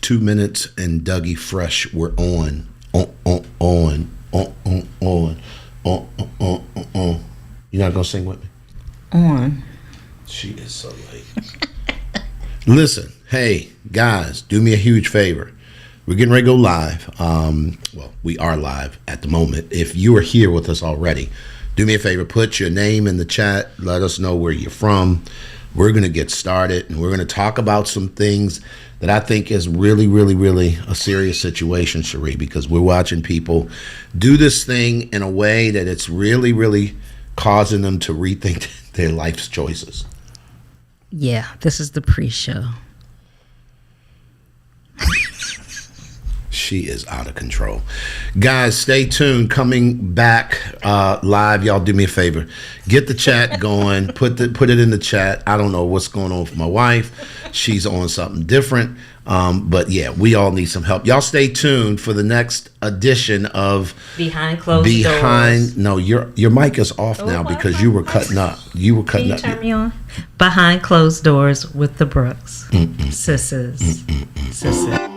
2 minutes and Dougie Fresh were on. You're not gonna sing with me? On. She is so late. Listen, hey guys, do me a huge favor. We're getting ready to go live. Well, we are live at the moment. If you are here with us already, do me a favor, put your name in the chat. Let us know where you're from. We're going to get started, and we're going to talk about some things that I think is really, really, really a serious situation, Cherie, because we're watching people do this thing in a way that it's really, really causing them to rethink their life's choices. Yeah, this is the pre-show. She is out of control. Guys, stay tuned. Coming back live. Y'all do me a favor. Get the chat going. Put it in the chat. I don't know what's going on with my wife. She's on something different. But yeah, we all need some help. Y'all stay tuned for the next edition of Behind Closed Doors. No, your mic is off now because you were cutting up. You were cutting up. Can you turn me on? Behind Closed Doors with the Brooks. Sisses. Sisses.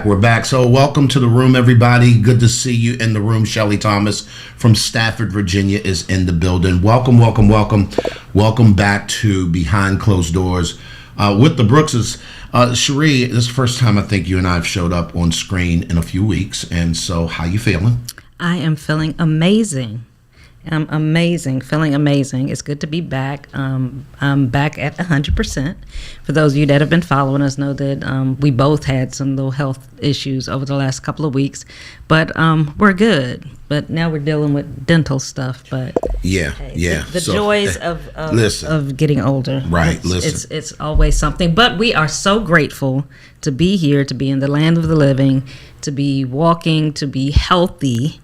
We're back. So welcome to the room, everybody. Good to see you in the room. Shelly Thomas from Stafford, Virginia is in the building. Welcome back to Behind Closed Doors with the Brookses. Cherie, this is the first time I think you and I have showed up on screen in a few weeks. And so how you feeling? I am feeling amazing. I'm amazing, feeling amazing. It's good to be back. I'm back at 100%. For those of you that have been following us know that we both had some little health issues over the last couple of weeks, but we're good. But now we're dealing with dental stuff. But yeah. The joys of getting older. Right. It's always something. But we are so grateful to be here, to be in the land of the living, to be walking, to be healthy.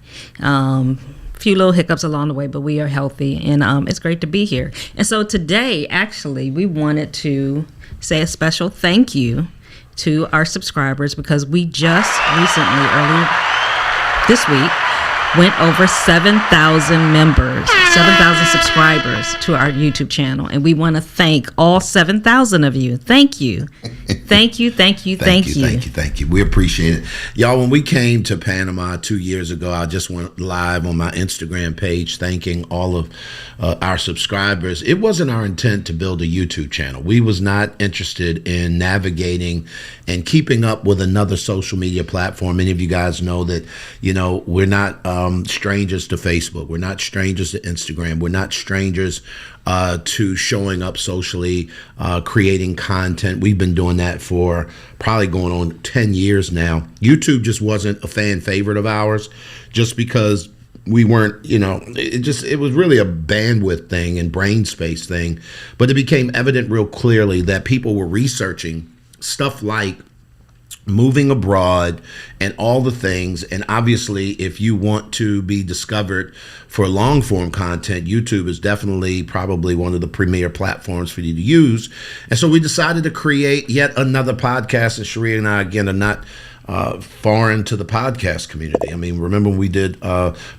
Few little hiccups along the way, but we are healthy, and it's great to be here. And so today, actually, we wanted to say a special thank you to our subscribers because we just recently, early this week, went over 7,000 members, 7,000 subscribers to our YouTube channel. And we want to thank all 7,000 of you. Thank you. Thank you. Thank you. We appreciate it. Y'all, when we came to Panama 2 years ago, I just went live on my Instagram page thanking all of our subscribers. It wasn't our intent to build a YouTube channel. We was not interested in navigating and keeping up with another social media platform. Many of you guys know that, we're not strangers to Facebook. We're not strangers to Instagram. We're not strangers to showing up socially, creating content. We've been doing that for probably going on 10 years now. YouTube just wasn't a fan favorite of ours just because we weren't, it was really a bandwidth thing and brain space thing. But it became evident real clearly that people were researching stuff like moving abroad and all the things. And obviously, if you want to be discovered for long form content, YouTube is definitely probably one of the premier platforms for you to use. And so we decided to create yet another podcast. And Cherie and I, again, are not foreign to the podcast community. I mean, remember when we did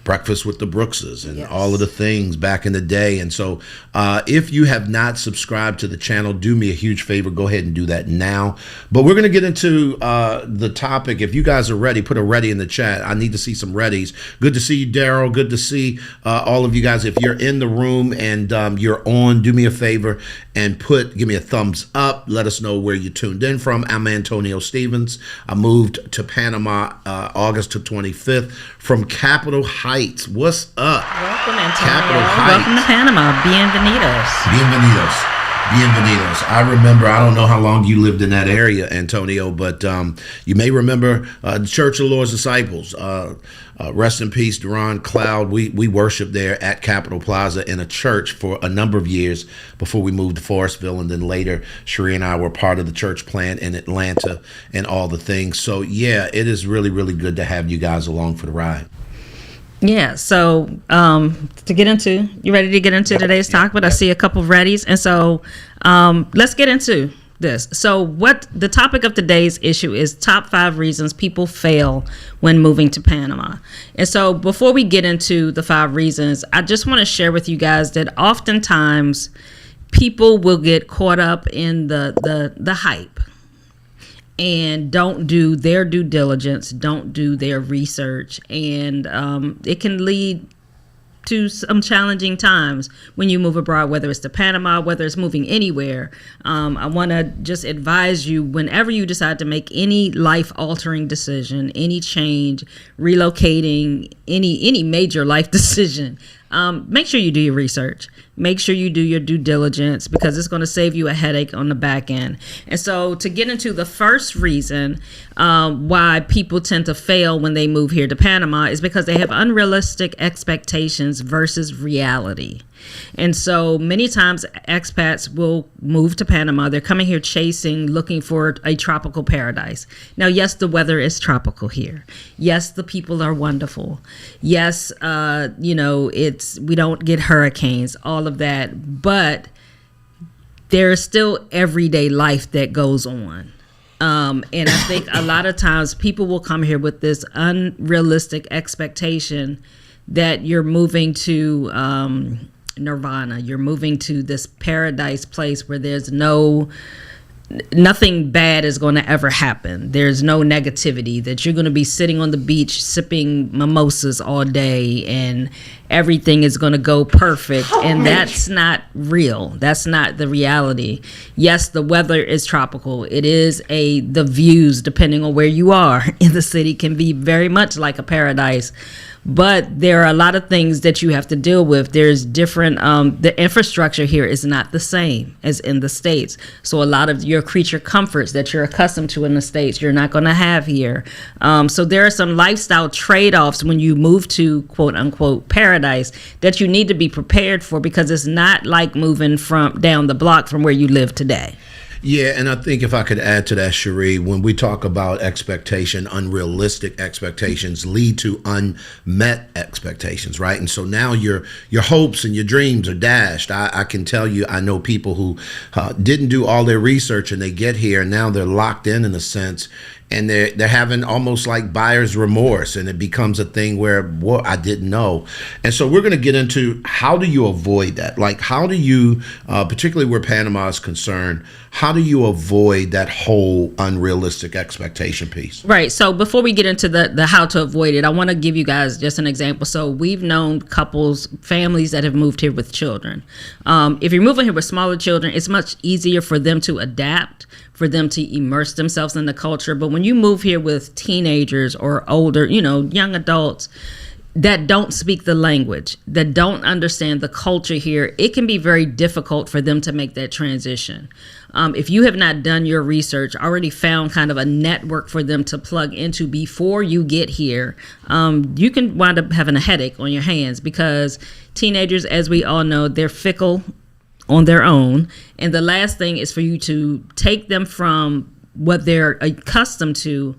Breakfast with the Brookses and all of the things back in the day. And so if you have not subscribed to the channel, do me a huge favor. Go ahead and do that now. But we're going to get into the topic. If you guys are ready, put a ready in the chat. I need to see some readies. Good to see you, Daryl. Good to see all of you guys. If you're in the room and you're on, do me a favor and give me a thumbs up. Let us know where you tuned in from. I'm Antonio Stevens. I moved to Panama August 25th from Capitol Heights. What's up? Welcome, Antonio. Capitol Heights. Welcome to Panama. Bienvenidos. Bienvenidos. I remember, I don't know how long you lived in that area, Antonio, but you may remember the Church of the Lord's Disciples. Rest in peace, Duran Cloud. We worshiped there at Capitol Plaza in a church for a number of years before we moved to Forestville, and then later Cherie and I were part of the church plant in Atlanta and all the things. So yeah, it is really, really good to have you guys along for the ride. Yeah, so you ready to get into today's talk? But I see a couple of readies, and so let's get into this. So what the topic of today's issue is top 5 reasons people fail when moving to Panama. And so before we get into the 5 reasons, I just want to share with you guys that oftentimes people will get caught up in the hype and don't do their due diligence, don't do their research, and it can lead to some challenging times when you move abroad, whether it's to Panama, whether it's moving anywhere. I want to just advise you, whenever you decide to make any life-altering decision, any change, relocating, any major life decision, make sure you do your research. Make sure you do your due diligence, because it's going to save you a headache on the back end. And so to get into the first reason why people tend to fail when they move here to Panama is because they have unrealistic expectations versus reality. And so many times expats will move to Panama. They're coming here looking for a tropical paradise. Now, yes, the weather is tropical here. Yes, the people are wonderful. Yes, we don't get hurricanes, all of that. But there is still everyday life that goes on. And I think a lot of times people will come here with this unrealistic expectation that you're moving to nirvana. You're moving to this paradise place where there's nothing bad is going to ever happen. There's no negativity, that you're going to be sitting on the beach sipping mimosas all day and everything is going to go perfect. And that's not real. That's not the reality. Yes, the weather is tropical. It is the views, depending on where you are in the city, can be very much like a paradise. But there are a lot of things that you have to deal with. There's different, the infrastructure here is not the same as in the States. So a lot of your creature comforts that you're accustomed to in the States, you're not going to have here. So there are some lifestyle trade-offs when you move to quote unquote paradise that you need to be prepared for, because it's not like moving from down the block from where you live today. Yeah, and I think if I could add to that, Cherie, when we talk about expectation, unrealistic expectations lead to unmet expectations, right? And so now your hopes and your dreams are dashed. I can tell you, I know people who didn't do all their research and they get here and now they're locked in a sense. And they're having almost like buyer's remorse, and it becomes a thing where, well, I didn't know. And so we're going to get into how do you avoid that? Like, how do you, particularly where Panama is concerned, how do you avoid that whole unrealistic expectation piece? Right. So before we get into the how to avoid it, I want to give you guys just an example. So we've known couples, families that have moved here with children. If you're moving here with smaller children, it's much easier for them to adapt, for them to immerse themselves in the culture. But when you move here with teenagers or older, young adults that don't speak the language, that don't understand the culture here, it can be very difficult for them to make that transition. If you have not done your research, already found kind of a network for them to plug into before you get here, you can wind up having a headache on your hands, because teenagers, as we all know, they're fickle on their own. And the last thing is for you to take them from what they're accustomed to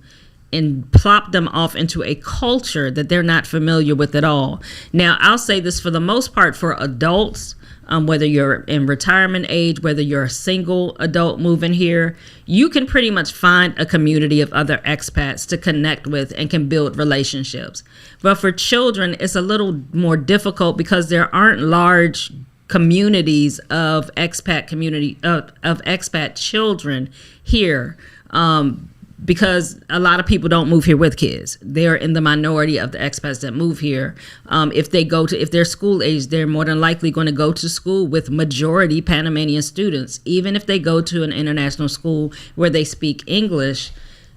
and plop them off into a culture that they're not familiar with at all. Now, I'll say this for the most part for adults, whether you're in retirement age, whether you're a single adult moving here, you can pretty much find a community of other expats to connect with and can build relationships. But for children, it's a little more difficult because there aren't large communities of expat children here, because a lot of people don't move here with kids. They're in the minority of the expats that move here. If they're school age, they're more than likely going to go to school with majority Panamanian students. Even if they go to an international school where they speak English,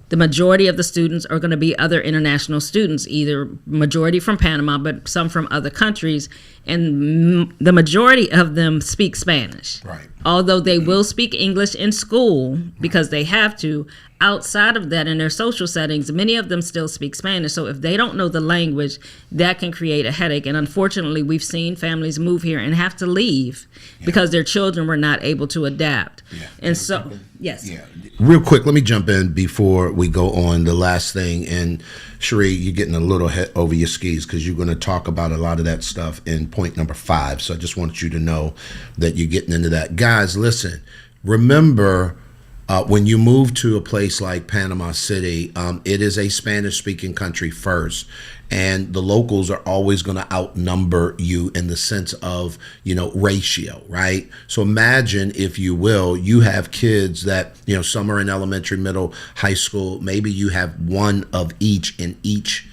The majority of the students are going to be other international students, either majority from Panama, but some from other countries. And the majority of them speak Spanish. Right. Although they will speak English in school because they have to. Outside of that, in their social settings, many of them still speak Spanish. So if they don't know the language, that can create a headache. And unfortunately, we've seen families move here and have to leave because their children were not able to adapt. Yeah. And so, yes. Yeah. Real quick, let me jump in before we go on the last thing. And Cherie, you're getting a little head over your skis because you're going to talk about a lot of that stuff in point number 5. So I just want you to know that you're getting into that. Guys, listen, remember, when you move to a place like Panama City, it is a Spanish-speaking country first, and the locals are always going to outnumber you in the sense of, ratio, right? So imagine, if you will, you have kids that, some are in elementary, middle, high school. Maybe you have one of each in each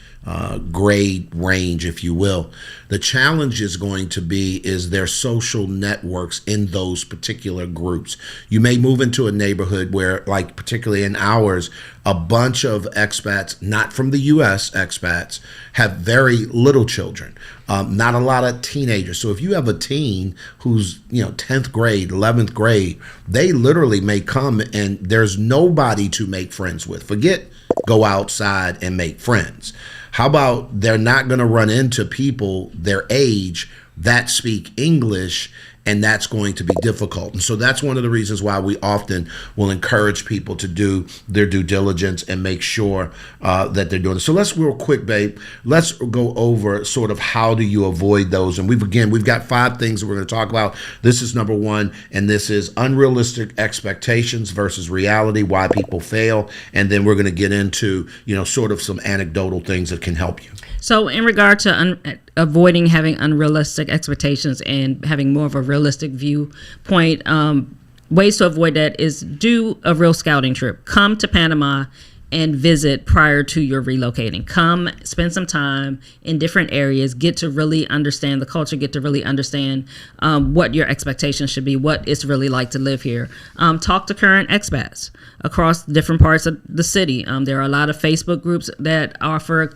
grade range, if you will. The challenge is going to be is their social networks in those particular groups. You may move into a neighborhood where, like particularly in ours, a bunch of expats, not from the U.S. expats, have very little children, not a lot of teenagers. So if you have a teen who's 10th grade, 11th grade, they literally may come and there's nobody to make friends with. Forget go outside and make friends. How about they're not going to run into people their age that speak English, and that's going to be difficult. And so that's one of the reasons why we often will encourage people to do their due diligence and make sure that they're doing it. So let's real quick, babe, let's go over sort of how do you avoid those. And we've got 5 things that we're going to talk about. This is number 1, and this is unrealistic expectations versus reality, why people fail. And then we're going to get into, sort of some anecdotal things that can help you. So in regard to avoiding having unrealistic expectations and having more of a realistic viewpoint, ways to avoid that is do a real scouting trip. Come to Panama and visit prior to your relocating. Come, spend some time in different areas, get to really understand the culture, get to really understand what your expectations should be, what it's really like to live here. Talk to current expats across different parts of the city. There are a lot of Facebook groups that offer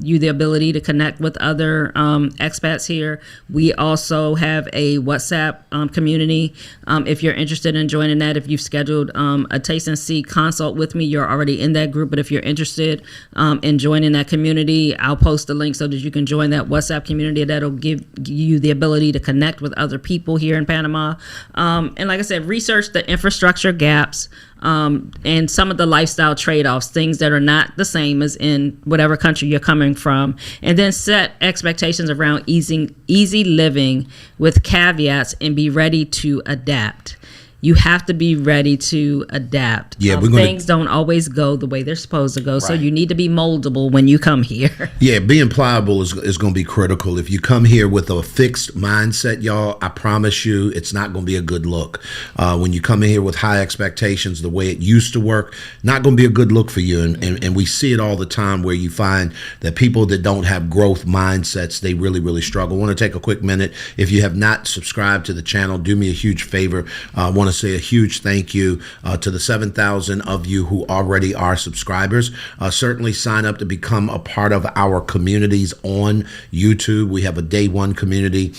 you the ability to connect with other expats here. We also have a WhatsApp community. If you're interested in joining that, if you've scheduled a taste and see consult with me, you're already in that group. But if you're interested in joining that community, I'll post the link so that you can join that WhatsApp community. That'll give you the ability to connect with other people here in Panama. And like I said, research the infrastructure gaps and some of the lifestyle trade-offs, things that are not the same as in whatever country you're coming from. And then set expectations around easy living with caveats and be ready to adapt. You have to be ready to adapt. Yeah, things don't always go the way they're supposed to go, so you need to be moldable when you come here. Yeah, being pliable is going to be critical. If you come here with a fixed mindset, y'all, I promise you it's not going to be a good look. When you come in here with high expectations, the way it used to work, not going to be a good look for you. And we see it all the time where you find that people that don't have growth mindsets, they really, really struggle. I want to take a quick minute. If you have not subscribed to the channel, do me a huge favor. I want to say a huge thank you to the 7,000 of you who already are subscribers. Certainly sign up to become a part of our communities on YouTube. We have a day one community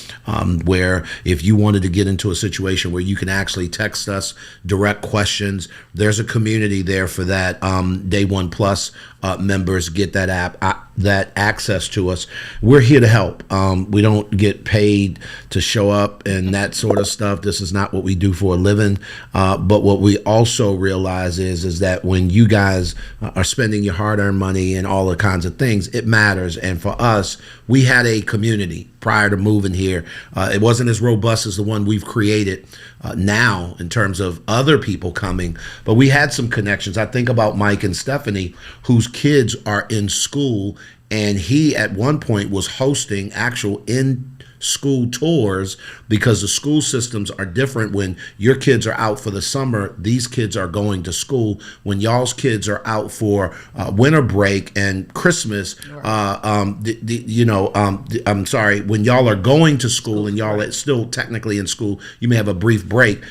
where if you wanted to get into a situation where you can actually text us direct questions, there's a community there for that. Day one plus members get that that access to us. We're here to help. We don't get paid to show up and that sort of stuff. This is not what we do for a living. But what we also realize is that when you guys are spending your hard-earned money and all the kinds of things, it matters. And for us, we had a community prior to moving here. It wasn't as robust as the one we've created now in terms of other people coming, but we had some connections. I think about Mike and Stephanie, whose kids are in school, and he at one point was hosting actual in school tours, because the school systems are different. When your kids are out for the summer, these kids are going to school. When y'all's kids are out for winter break and Christmas, I'm sorry, when y'all are going to school and y'all are still technically in school, you may have a brief break.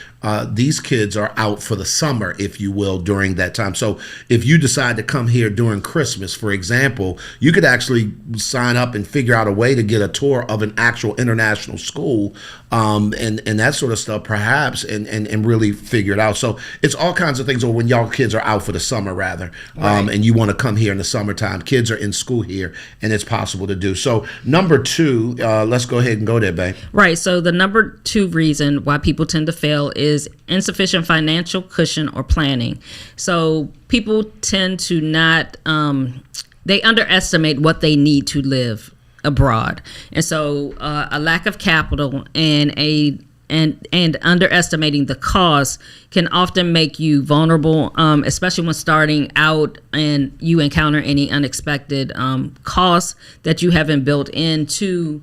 These kids are out for the summer, if you will, during that time. So if you decide to come here during Christmas, for example, you could actually sign up and figure out a way to get a tour of an actual international school, and that sort of stuff, perhaps, and really figure it out. So it's all kinds of things. Or when y'all kids are out for the summer, rather, and you want to come here in the summertime, kids are in school here, and it's possible to do. So number 2, let's go ahead and go there, babe. Right. So the number 2 reason why people tend to fail is insufficient financial cushion or planning. So people tend to not, they underestimate what they need to live abroad. And so a lack of capital and underestimating the cost can often make you vulnerable, especially when starting out and you encounter any unexpected costs that you haven't built into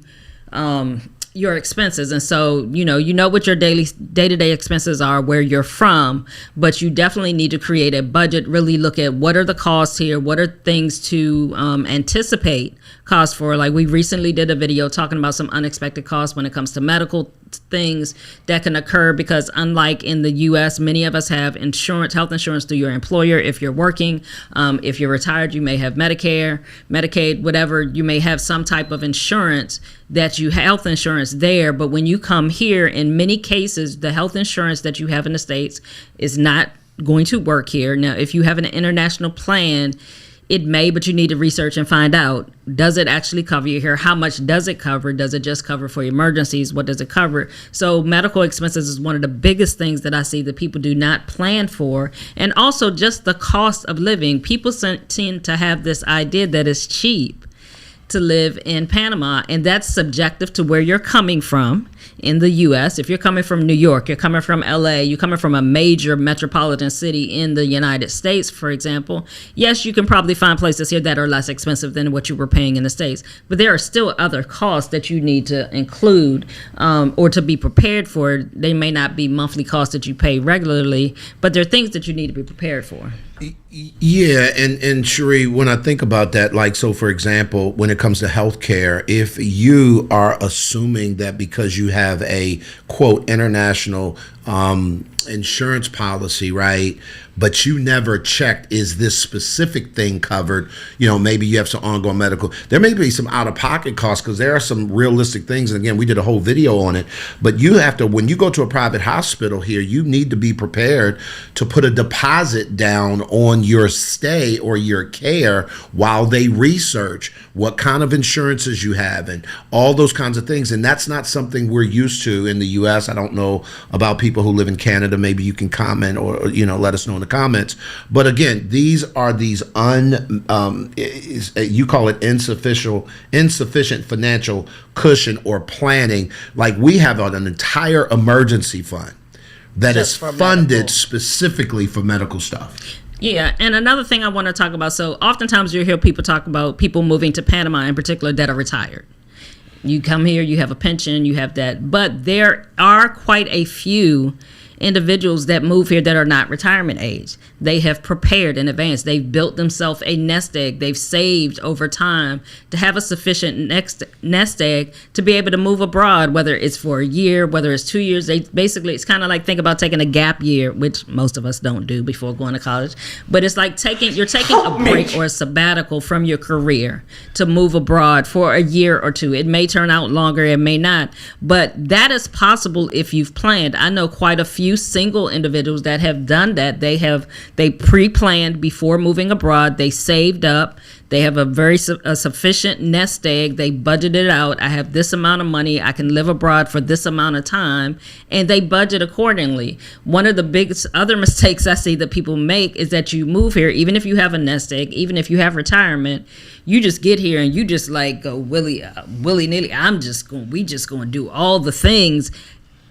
your expenses. And so, you know what your day-to-day expenses are where you're from, but you definitely need to create a budget, really look at what are the costs here, what are things to anticipate costs for. Like we recently did a video talking about some unexpected costs when it comes to medical things that can occur, because unlike in the US, many of us have health insurance through your employer if you're working. If you're retired, you may have Medicare, Medicaid, whatever. You may have some type of insurance health insurance there. But when you come here, in many cases, the health insurance that you have in the States is not going to work here. Now, if you have an international plan, it may, but you need to research and find out, does it actually cover you here? How much does it cover? Does it just cover for emergencies? What does it cover? So medical expenses is one of the biggest things that I see that people do not plan for. And also just the cost of living. People tend to have this idea that it's cheap to live in Panama, and that's subjective to where you're coming from in the U.S. If you're coming from New York, you're coming from L.A., you're coming from a major metropolitan city in the United States, for example, yes, you can probably find places here that are less expensive than what you were paying in the States, but there are still other costs that you need to include or to be prepared for. They may not be monthly costs that you pay regularly, but there are things that you need to be prepared for. Yeah, and Cherie, when I think about that, like, so for example, when it comes to healthcare, if you are assuming that because you have a quote international insurance policy, right, but you never checked, is this specific thing covered? Maybe you have some ongoing medical. There may be some out-of-pocket costs, because there are some realistic things. And again, we did a whole video on it. But you have to, when you go to a private hospital here, you need to be prepared to put a deposit down on your stay or your care while they research what kind of insurances you have and all those kinds of things. And that's not something we're used to in the U.S. I don't know about people who live in Canada. Maybe you can comment or let us know in the comments. But again, these are these you call it insufficient financial cushion or planning. Like we have an entire emergency fund that is funded specifically for medical stuff. Yeah, and another thing I want to talk about, so oftentimes you hear people talk about people moving to Panama in particular that are retired. You come here, you have a pension, you have that, but there are quite a few individuals that move here that are not retirement age. They have prepared in advance. They've built themselves a nest egg. They've saved over time to have a sufficient nest egg to be able to move abroad, whether it's for a year, whether it's 2 years. It's kind of like, think about taking a gap year, which most of us don't do before going to college. But it's like you're taking a break or a sabbatical from your career to move abroad for a year or two. It may turn out longer, it may not, but that is possible if you've planned. I know quite a few single individuals that have done that. They pre-planned before moving abroad. They saved up. They have a sufficient nest egg. They budgeted out. I have this amount of money. I can live abroad for this amount of time, and they budget accordingly. One of the biggest other mistakes I see that people make is that you move here, even if you have a nest egg, even if you have retirement, you just get here and you just like go willy-nilly. We just going to do all the things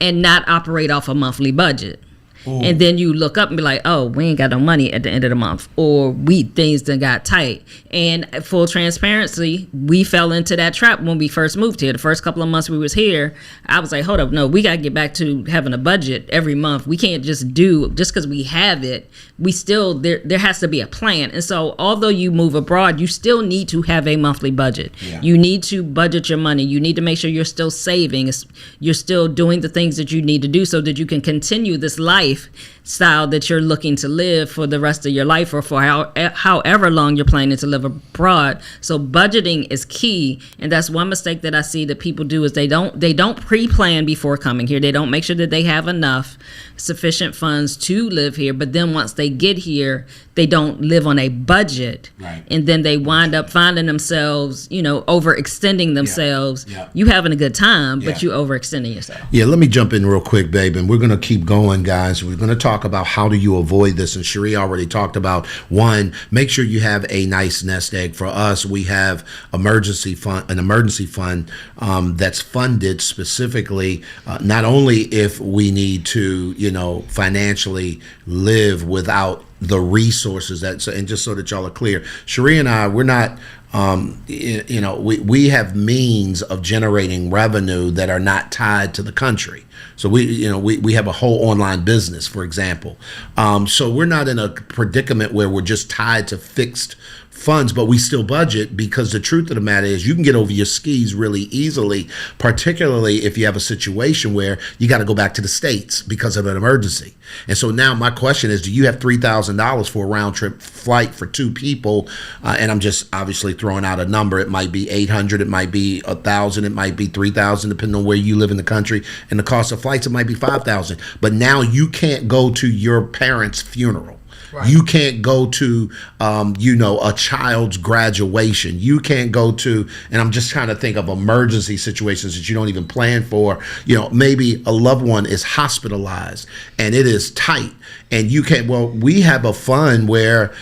and not operate off a monthly budget. And then you look up and be like, oh, we ain't got no money at the end of the month, or things done got tight. And full transparency, we fell into that trap when we first moved here. The first couple of months we was here, I was like, hold up, no, we got to get back to having a budget every month. We can't just because we have it, we still, there has to be a plan. And so although you move abroad, you still need to have a monthly budget. Yeah. You need to budget your money. You need to make sure you're still saving. You're still doing the things that you need to do so that you can continue this lifestyle that you're looking to live for the rest of your life, or for however long you're planning to live abroad. So budgeting is key, and that's one mistake that I see that people do is they don't pre-plan before coming here. They don't make sure that they have enough sufficient funds to live here, but then once they get here, they don't live on a budget, right. And then they wind up finding themselves, overextending themselves. Yeah. You having a good time, but you overextending yourself. Yeah, let me jump in real quick, babe, and we're going to keep going, guys. We're going to talk about how do you avoid this, and Cherie already talked about, one, make sure you have a nice nest egg. For us, we have an emergency fund that's funded specifically not only if we need to, financially live without the resources and just so that y'all are clear, Cherie and I, we're not, we have means of generating revenue that are not tied to the country. So we have a whole online business, for example. So we're not in a predicament where we're just tied to fixed funds, but we still budget, because the truth of the matter is you can get over your skis really easily, particularly if you have a situation where you got to go back to the States because of an emergency. And so now my question is, do you have $3,000 for a round trip flight for two people? And I'm just obviously throwing out a number. It might be $800, it might be $1,000, it might be $3,000, depending on where you live in the country. And the cost of flights, it might be $5,000. But now you can't go to your parents' funeral. Right. You can't go to, a child's graduation. You can't go to, and I'm just trying to think of emergency situations that you don't even plan for. Maybe a loved one is hospitalized and it is tight, and you can't. Well, we have a fund where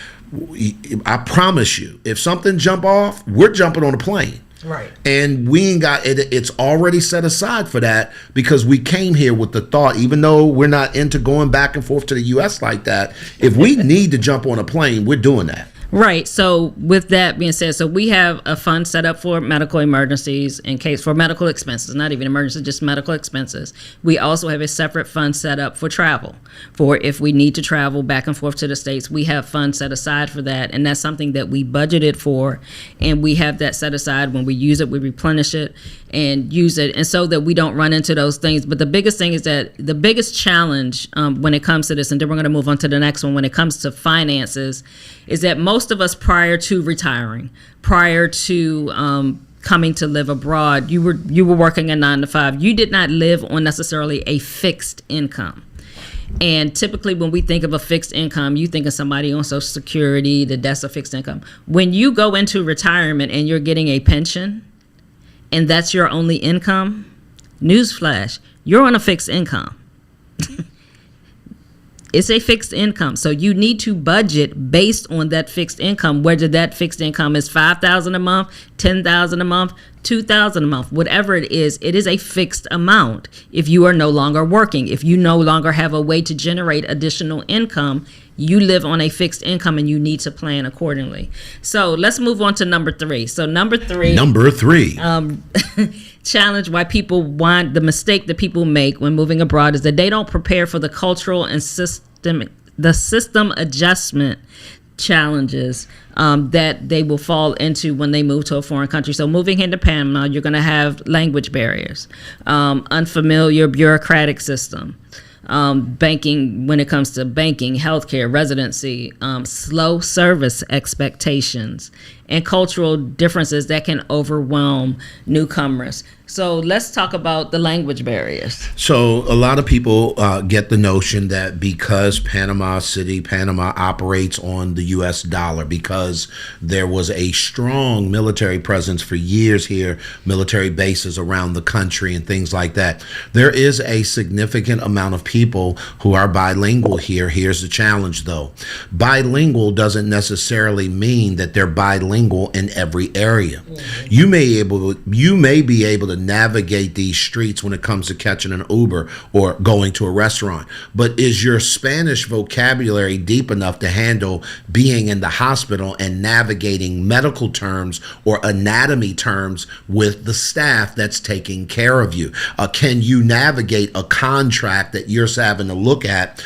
I promise you, if something jump off, we're jumping on a plane. Right. And we ain't got it. It's already set aside for that, because we came here with the thought, even though we're not into going back and forth to the U.S. like that, if we need to jump on a plane, we're doing that. Right. So with that being said, so we have a fund set up for medical emergencies, for medical expenses, not even emergencies, just medical expenses. We also have a separate fund set up for travel, for if we need to travel back and forth to the States. We have funds set aside for that, and that's something that we budgeted for, and we have that set aside. When we use it, we replenish it and use it, and so that we don't run into those things. But the biggest thing is that the biggest challenge when it comes to this, and then we're going to move on to the next one, when it comes to finances, is that most of us prior to retiring, prior to coming to live abroad, you were working a 9-to-5. You did not live on necessarily a fixed income. And typically when we think of a fixed income, you think of somebody on Social Security, that's a fixed income. When you go into retirement and you're getting a pension and that's your only income, newsflash, you're on a fixed income. It's a fixed income. So you need to budget based on that fixed income, whether that fixed income is $5,000 a month, $10,000 a month, $2,000 a month, whatever it is a fixed amount. If you are no longer working, if you no longer have a way to generate additional income, you live on a fixed income and you need to plan accordingly. So let's move on to number 3. So number three. Challenge why people want the mistake that people make when moving abroad is that they don't prepare for the cultural and system adjustment challenges that they will fall into when they move to a foreign country. So moving into Panama, you're going to have language barriers, unfamiliar bureaucratic system, banking, when it comes to banking, healthcare, residency, slow service expectations, and cultural differences that can overwhelm newcomers. So let's talk about the language barriers. So a lot of people get the notion that because Panama operates on the U.S. dollar, because there was a strong military presence for years here, military bases around the country and things like that, there is a significant amount of people who are bilingual here. Here's the challenge, though. Bilingual doesn't necessarily mean that they're bilingual bilingual in every area. You may be able to navigate these streets when it comes to catching an Uber or going to a restaurant, but is your Spanish vocabulary deep enough to handle being in the hospital and navigating medical terms or anatomy terms with the staff that's taking care of you? Can you navigate a contract that you're having to look at,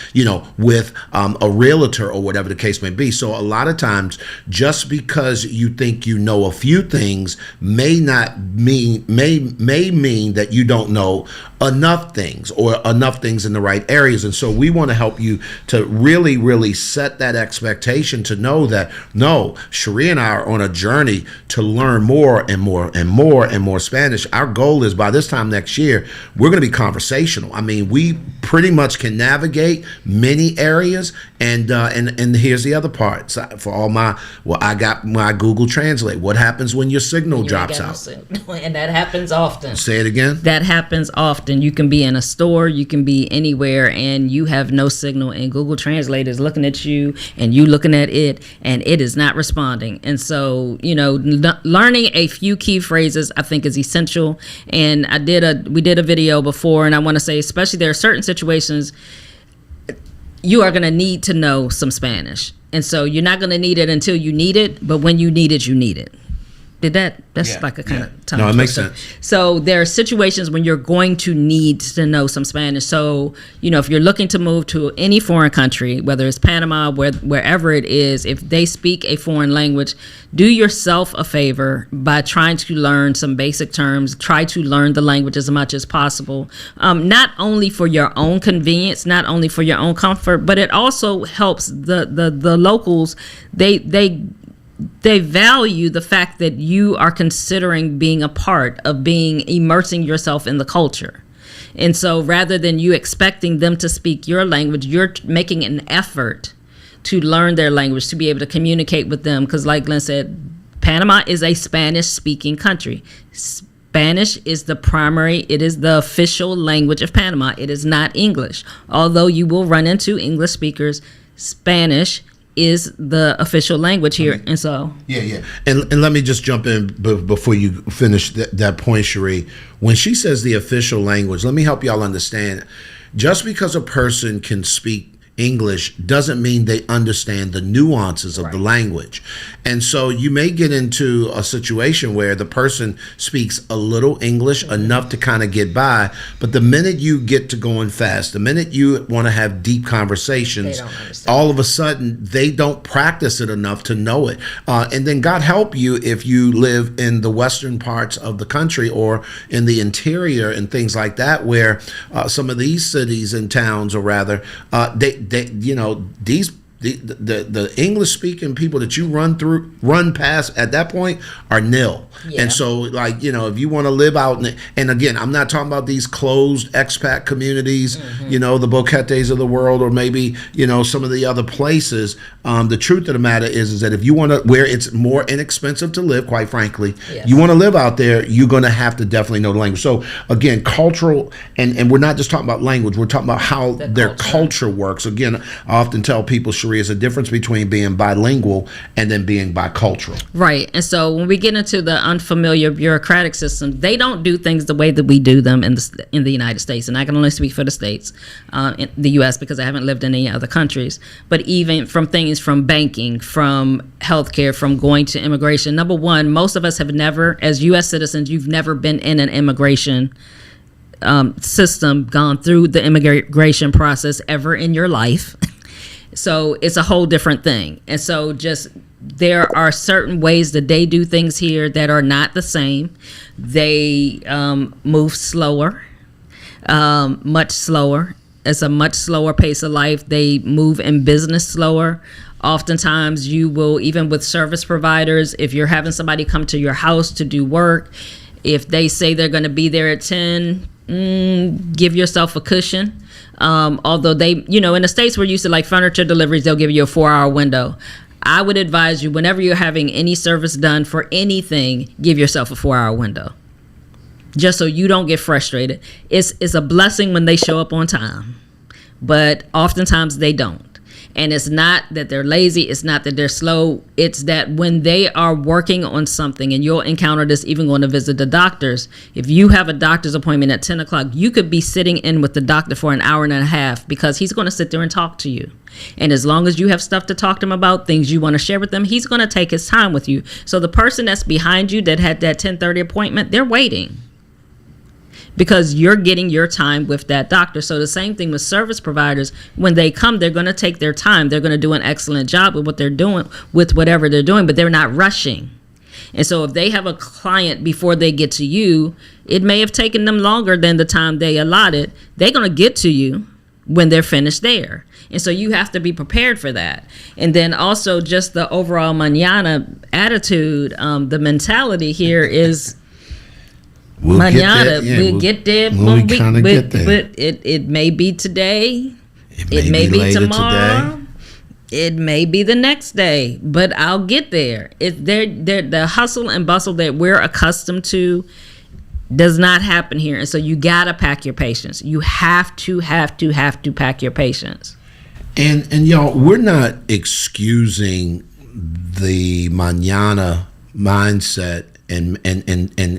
with a realtor or whatever the case may be? So a lot of times, just because you think you know a few things may mean that you don't know enough things or enough things in the right areas. And so we want to help you to really, really set that expectation to know that, no, Cherie and I are on a journey to learn more and more and more and more Spanish. Our goal is by this time next year, we're going to be conversational. I mean, we pretty much can navigate many areas. And here's the other part. So for all I got my Google Translate. What happens when your signal drops out? And that happens often. Say it again. That happens often. You can be in a store, you can be anywhere, and you have no signal, and Google Translate is looking at you and you looking at it, and it is not responding. And so, learning a few key phrases I think is essential. And we did a video before, and I want to say, especially there are certain situations you are going to need to know some Spanish. And so you're not going to need it until you need it, but when you need it, you need it. That's like a kind of tongue No, it makes twister. sense. So there are situations when you're going to need to know some Spanish. So, if you're looking to move to any foreign country, whether it's Panama, wherever it is, if they speak a foreign language, do yourself a favor by trying to learn some basic terms. Try to learn the language as much as possible, not only for your own convenience, not only for your own comfort, but it also helps the locals. They value the fact that you are considering being a part of immersing yourself in the culture. And so rather than you expecting them to speak your language, you're making an effort to learn their language, to be able to communicate with them. Because like Glenn said, Panama is a Spanish-speaking country. Spanish is it is the official language of Panama. It is not English. Although you will run into English speakers, Spanish is the official language here. And so and let me just jump in before you finish that point, Cherie. When she says the official language, let me help y'all understand. Just because a person can speak English doesn't mean they understand the nuances of the language. And so you may get into a situation where the person speaks a little English enough to kind of get by, but the minute you get to going fast, the minute you want to have deep conversations, all of a sudden they don't practice it enough to know it. And then God help you if you live in the western parts of the country or in the interior and things like that, where some of these cities and towns, or rather, the English speaking people that you run past at that point are nil. And so if you want to live out and again, I'm not talking about these closed expat communities, the Boquetes of the world, or maybe some of the other places. The truth of the matter is that if you want to, where it's more inexpensive to live, quite frankly, you want to live out there, you're going to have to definitely know the language. So again, cultural, and we're not just talking about language, we're talking about how their culture works. Again, I often tell people, Cherie, is a difference between being bilingual and then being bicultural. Right. And so when we get into the unfamiliar bureaucratic system, they don't do things the way that we do them in the United States. And I can only speak for the States, in the U.S., because I haven't lived in any other countries. But even from things from banking, from healthcare, from going to immigration, number one, most of us have never, as U.S. citizens, you've never been in an immigration system, gone through the immigration process ever in your life. So it's a whole different thing. And so there are certain ways that they do things here that are not the same. They move slower, much slower. It's a much slower pace of life. They move in business slower. Oftentimes you will, even with service providers, if you're having somebody come to your house to do work, if they say they're going to be there at 10, give yourself a cushion. Although they, in the States, we're used to like furniture deliveries, they'll give you a 4-hour window. I would advise you, whenever you're having any service done for anything, give yourself a 4-hour window, just so you don't get frustrated. It's a blessing when they show up on time, but oftentimes they don't. And it's not that they're lazy, it's not that they're slow, it's that when they are working on something, and you'll encounter this even going to visit the doctors. If you have a doctor's appointment at 10 o'clock, you could be sitting in with the doctor for an hour and a half, because he's going to sit there and talk to you. And as long as you have stuff to talk to him about, things you want to share with them, he's going to take his time with you. So the person that's behind you that had that 10:30 appointment, they're waiting, because you're getting your time with that doctor. So the same thing with service providers. When they come, they're going to take their time. They're going to do an excellent job with what they're doing, with whatever they're doing, but they're not rushing. And so if they have a client before they get to you, it may have taken them longer than the time they allotted. They're going to get to you when they're finished there. And so you have to be prepared for that. And then also just the overall mañana attitude, the mentality here is mañana. We'll get there when we kind of get there. But it may be today. It may be tomorrow. Today. It may be the next day, but I'll get there. The hustle and bustle that we're accustomed to does not happen here. And so you got to pack your patience. You have to pack your patience. And y'all, we're not excusing the mañana mindset and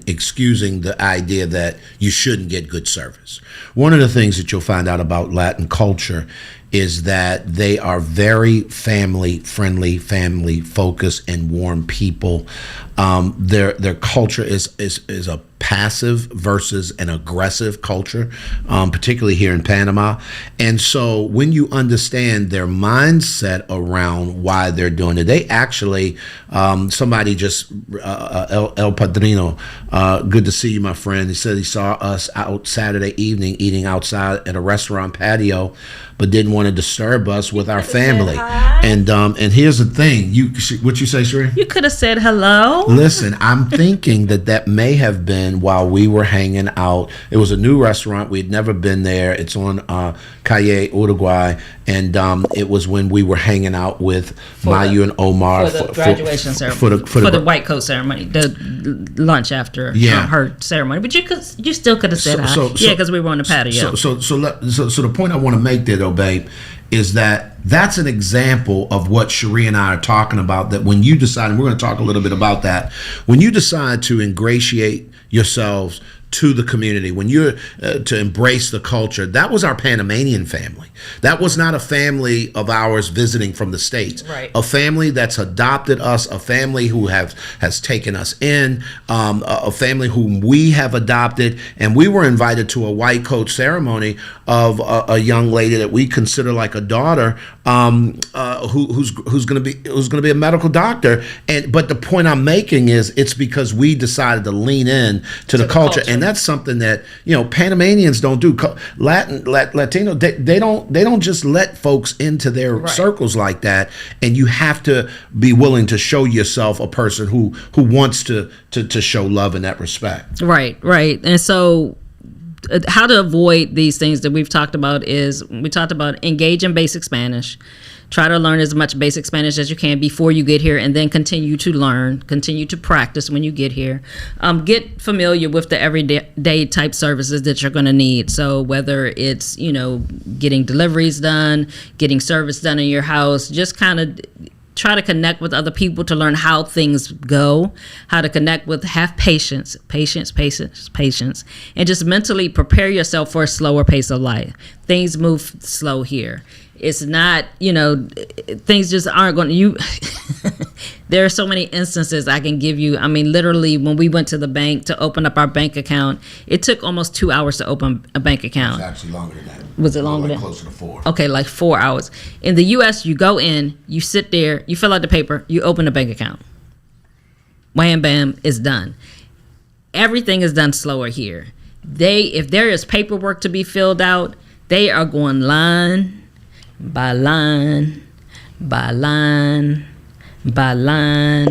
excusing the idea that you shouldn't get good service. One of the things that you'll find out about Latin culture is that they are very family friendly, family focused, and warm people. Their culture is a passive versus an aggressive culture, particularly here in Panama. And so when you understand their mindset around why they're doing it, they actually, somebody just, El Padrino, good to see you, my friend. He said he saw us out Saturday evening eating outside at a restaurant patio, but didn't want to disturb us with our family. And here's the thing. What you say, Sheree? You could have said hello. Listen, I'm thinking that may have been while we were hanging out. It was a new restaurant. We'd never been there. It's on Calle Uruguay. And it was when we were hanging out with Mayu and Omar. For the graduation ceremony. For the white coat ceremony. The lunch after her ceremony. But you still could have said hi. Because we were on the patio. So the point I want to make there, though, babe, is that's an example of what Sheree and I are talking about, that when you decide, and we're going to talk a little bit about that, when you decide to ingratiate yourselves to the community, when you're to embrace the culture. That was our Panamanian family. That was not a family of ours visiting from the States. Right. A family that's adopted us, a family who has taken us in, a family whom we have adopted. And we were invited to a white coat ceremony of a young lady that we consider like a daughter, who's going to be a medical doctor. But the point I'm making is it's because we decided to lean in to the culture. And that's something that, Panamanians don't do. Latino, they don't just let folks into their circles like that. And you have to be willing to show yourself a person who wants to show love in that respect. Right. And so how to avoid these things that we've talked about is, we talked about engage in basic Spanish. Try to learn as much basic Spanish as you can before you get here, and then continue to learn, continue to practice when you get here. Get familiar with the everyday type services that you're going to need. So whether it's, getting deliveries done, getting service done in your house, just kind of try to connect with other people to learn how things go, how to connect with, have patience, and just mentally prepare yourself for a slower pace of life. Things move slow here. It's not, things just aren't going to, there are so many instances I can give you. I mean, literally, when we went to the bank to open up our bank account, it took almost 2 hours to open a bank account. It was actually longer than that. Was it longer than? Closer to 4. Okay, like 4 hours. In the U.S., you go in, you sit there, you fill out the paper, you open a bank account. Wham, bam, it's done. Everything is done slower here. If there is paperwork to be filled out, they are going line by line by line by line.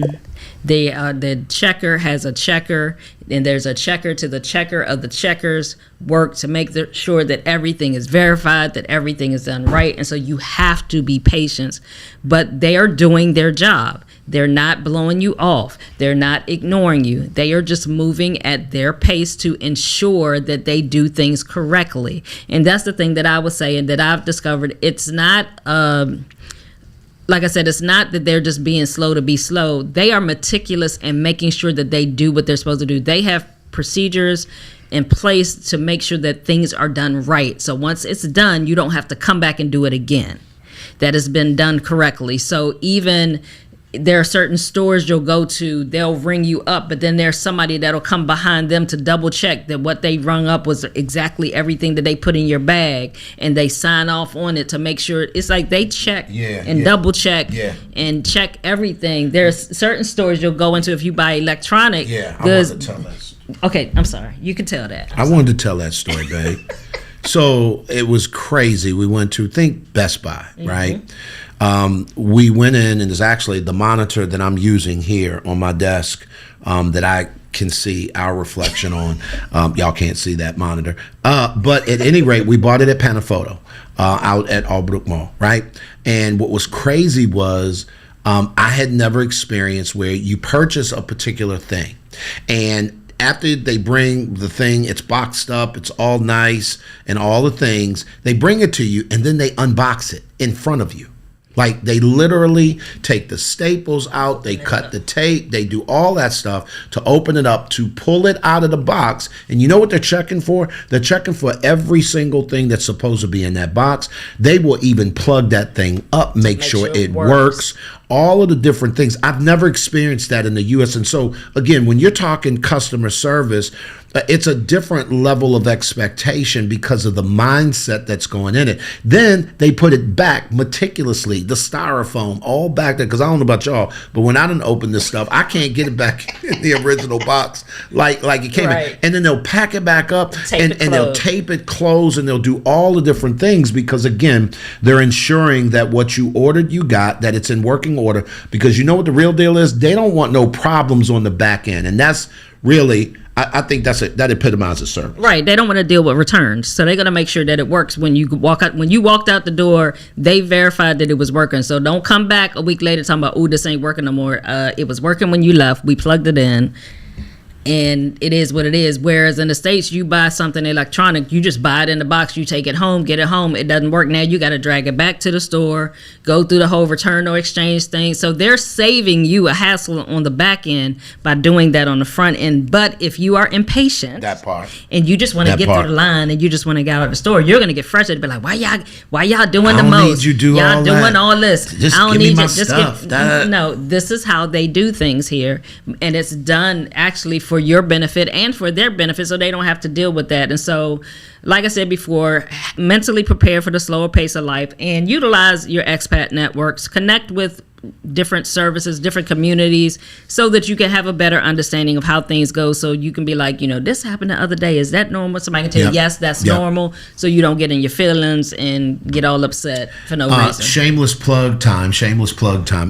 The checker has a checker, and there's a checker to the checker of the checkers work to make sure that everything is verified, that everything is done right. And so you have to be patient, but they are doing their job. They're not blowing you off. They're not ignoring you. They are just moving at their pace to ensure that they do things correctly. And that's the thing that I was saying that I've discovered. It's not, like I said, it's not that they're just being slow to be slow. They are meticulous and making sure that they do what they're supposed to do. They have procedures in place to make sure that things are done right. So once it's done, you don't have to come back and do it again. That has been done correctly. So even there are certain stores you'll go to, they'll ring you up, but then there's somebody that'll come behind them to double check that what they rung up was exactly everything that they put in your bag, and they sign off on it to make sure. It's like they check double check and check everything. There's certain stores you'll go into if you buy electronic goods. I wanted to tell that. Okay, I'm sorry. You can tell that. I wanted to tell that story, babe. So it was crazy. We went to, think Best Buy, right? We went in, and it's actually the monitor that I'm using here on my desk that I can see our reflection on. Y'all can't see that monitor. But at any rate, we bought it at Panafoto out at Albrook Mall, right? And what was crazy was I had never experienced where you purchase a particular thing, and after they bring the thing, it's boxed up, it's all nice and all the things, they bring it to you and then they unbox it in front of you. Like they literally take the staples out, they cut the tape, they do all that stuff to open it up, to pull it out of the box. And you know what they're checking for? They're checking for every single thing that's supposed to be in that box. They will even plug that thing up, make sure it works. All of the different things. I've never experienced that in the U.S. And so, again, when you're talking customer service, it's a different level of expectation because of the mindset that's going in it. Then they put it back meticulously, the styrofoam, all back there. Because I don't know about y'all, but when I done open this stuff, I can't get it back in the original box like it came in. And then they'll pack it back up and they'll tape it closed, and they'll do all the different things because, again, they're ensuring that what you ordered, you got, that it's in working order. Because you know what the real deal is? They don't want no problems on the back end. And that's really, I think that epitomizes service. Right. They don't want to deal with returns. So they're going to make sure that it works when you walk out. When you walked out the door, they verified that it was working. So don't come back a week later talking about, oh, this ain't working no more. It was working when you left. We plugged it in. And it is what it is. Whereas in the States, you buy something electronic, you just buy it in the box, you take it home, get it home. It doesn't work. Now you got to drag it back to the store, go through the whole return or exchange thing. So they're saving you a hassle on the back end by doing that on the front end. But if you are impatient, that part, and you just want to get through the line and you just want to get out of the store, you're going to get frustrated. Be like, why y'all doing the most? Y'all doing all this. Just I don't give need me my you. stuff. No, this is how they do things here, and it's done actually for your benefit and for their benefit, so they don't have to deal with that. And so, like I said before, mentally prepare for the slower pace of life and utilize your expat networks. Connect with different services, different communities, so that you can have a better understanding of how things go. So you can be like, this happened the other day. Is that normal? Somebody can tell you, yes, that's normal. So you don't get in your feelings and get all upset for no reason. Shameless plug time.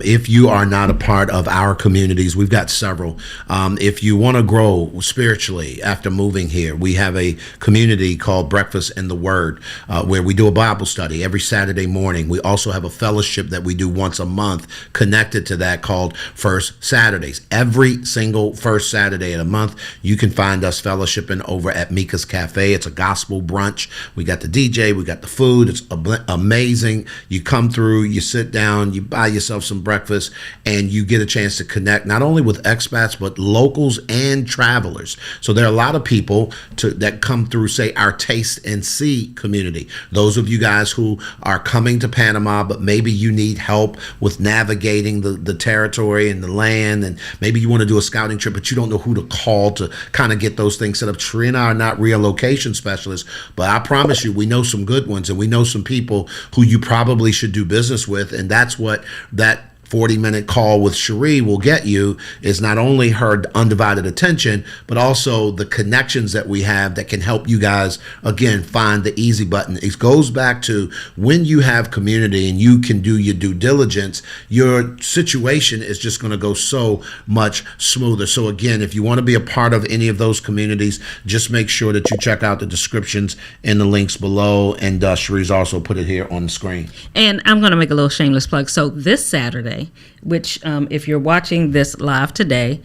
If you are not a part of our communities, we've got several. If you want to grow spiritually after moving here, we have a community called Breakfast in the Word, where we do a Bible study every Saturday morning. We also have a fellowship that we do once a month connected to that called First Saturdays. Every single first Saturday of the month, you can find us fellowshipping over at Mika's Cafe. It's a gospel brunch. We got the DJ, we got the food. It's amazing. You come through, you sit down, you buy yourself some breakfast, and you get a chance to connect not only with expats, but locals and travelers. So there are a lot of people that come through, say, our Taste and See community. Those of you guys who are coming to Panama, but maybe you need help with navigating the territory and the land, and maybe you want to do a scouting trip, but you don't know who to call to kind of get those things set up. Trina and I are not relocation specialists, but I promise you, we know some good ones, and we know some people who you probably should do business with, and that's what that 40-minute call with Cherie will get you, is not only her undivided attention, but also the connections that we have that can help you guys, again, find the easy button. It goes back to when you have community and you can do your due diligence, your situation is just going to go so much smoother. So again, if you want to be a part of any of those communities, just make sure that you check out the descriptions and the links below. And Cherie's also put it here on the screen. And I'm going to make a little shameless plug. So this Saturday, Saturday, which if you're watching this live today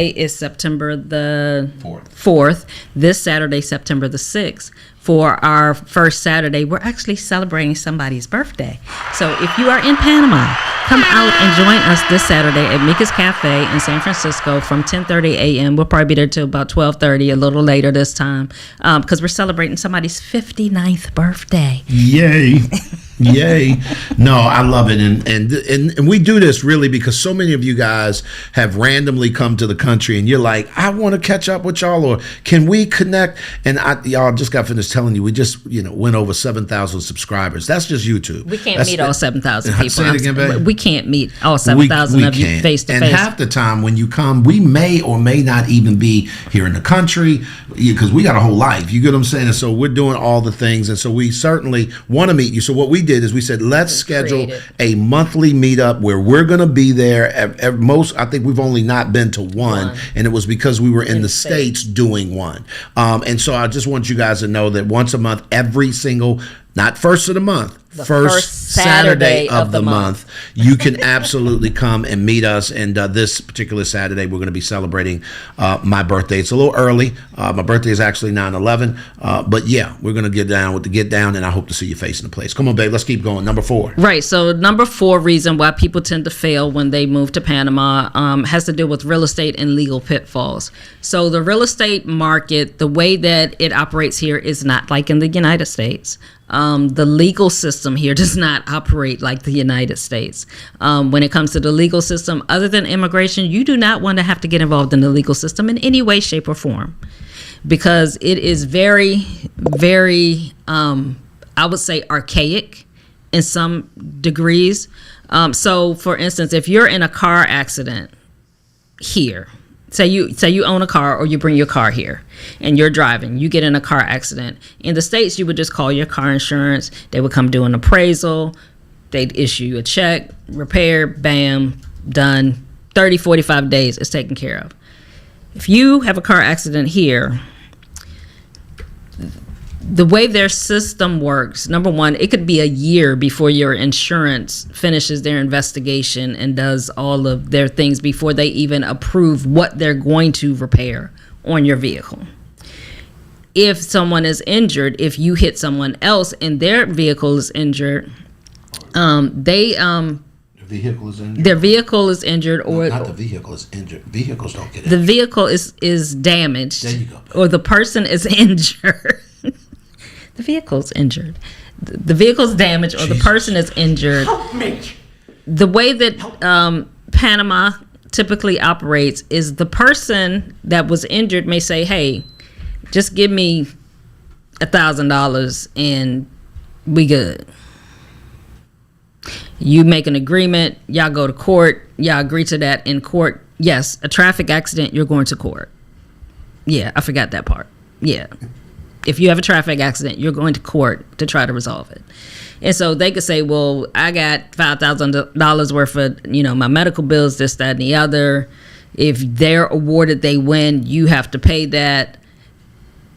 is September the 4th. This Saturday, September the 6th, for our first Saturday, we're actually celebrating somebody's birthday. So if you are in Panama, come out and join us this Saturday at Mika's Cafe in San Francisco from 10:30 a.m. We'll probably be there till about 12:30, a little later this time, because we're celebrating somebody's 59th birthday. Yay. Yay. No, I love it. And we do this really because so many of you guys have randomly come to the country and you're like, I want to catch up with y'all, or can we connect? And y'all just got finished telling you, we just, went over 7,000 subscribers. That's just YouTube. We can't meet all 7,000 people. Say it again, babe. We can't meet all 7,000 of you face to face. And half the time when you come, we may or may not even be here in the country because we got a whole life. You get what I'm saying? And so we're doing all the things. And so we certainly want to meet you. So what we did is we said, let's schedule a monthly meetup where we're going to be there. At most, I think we've only not been to one, and it was because we were in the States doing one. And so I just want you guys to know that once a month, every single, not first of the month, the first Saturday of the month, you can absolutely come and meet us. And this particular Saturday, we're going to be celebrating my birthday. It's a little early. My birthday is actually 9/11. But yeah, we're going to get down, and I hope to see you face in the place. Come on, babe. Let's keep going. Number 4. Right. So number 4 reason why people tend to fail when they move to Panama has to do with real estate and legal pitfalls. So the real estate market, the way that it operates here is not like in the United States. The legal system here does not operate like the United States. When it comes to the legal system, other than immigration, you do not want to have to get involved in the legal system in any way, shape, or form, because it is very, very, I would say, archaic in some degrees. So, for instance, if you're in a car accident here, Say you own a car, or you bring your car here and you're driving, you get in a car accident. In the States, you would just call your car insurance. They would come do an appraisal. They'd issue you a check, repair, bam, done. 30, 45 days, it's taken care of. If you have a car accident here, the way their system works, number one, it could be a year before your insurance finishes their investigation and does all of their things before they even approve what they're going to repair on your vehicle. If someone is injured, if you hit someone else and their vehicle is injured, The vehicle is injured. Their vehicle is injured, or not the vehicle is injured. Vehicles don't get injured. The vehicle is damaged. There you go. Or the person is injured. The vehicle's injured. The vehicle's damaged, or the person is injured. Help me. The way that Panama typically operates is the person that was injured may say, "Hey, just give me $1,000 and we good." You make an agreement, y'all go to court, y'all agree to that in court. Yes, a traffic accident, you're going to court. Yeah, I forgot that part. Yeah. If you have a traffic accident, you're going to court to try to resolve it. And so they could say, well, I got $5,000 worth of, my medical bills, this, that, and the other. If they're awarded, they win, you have to pay that.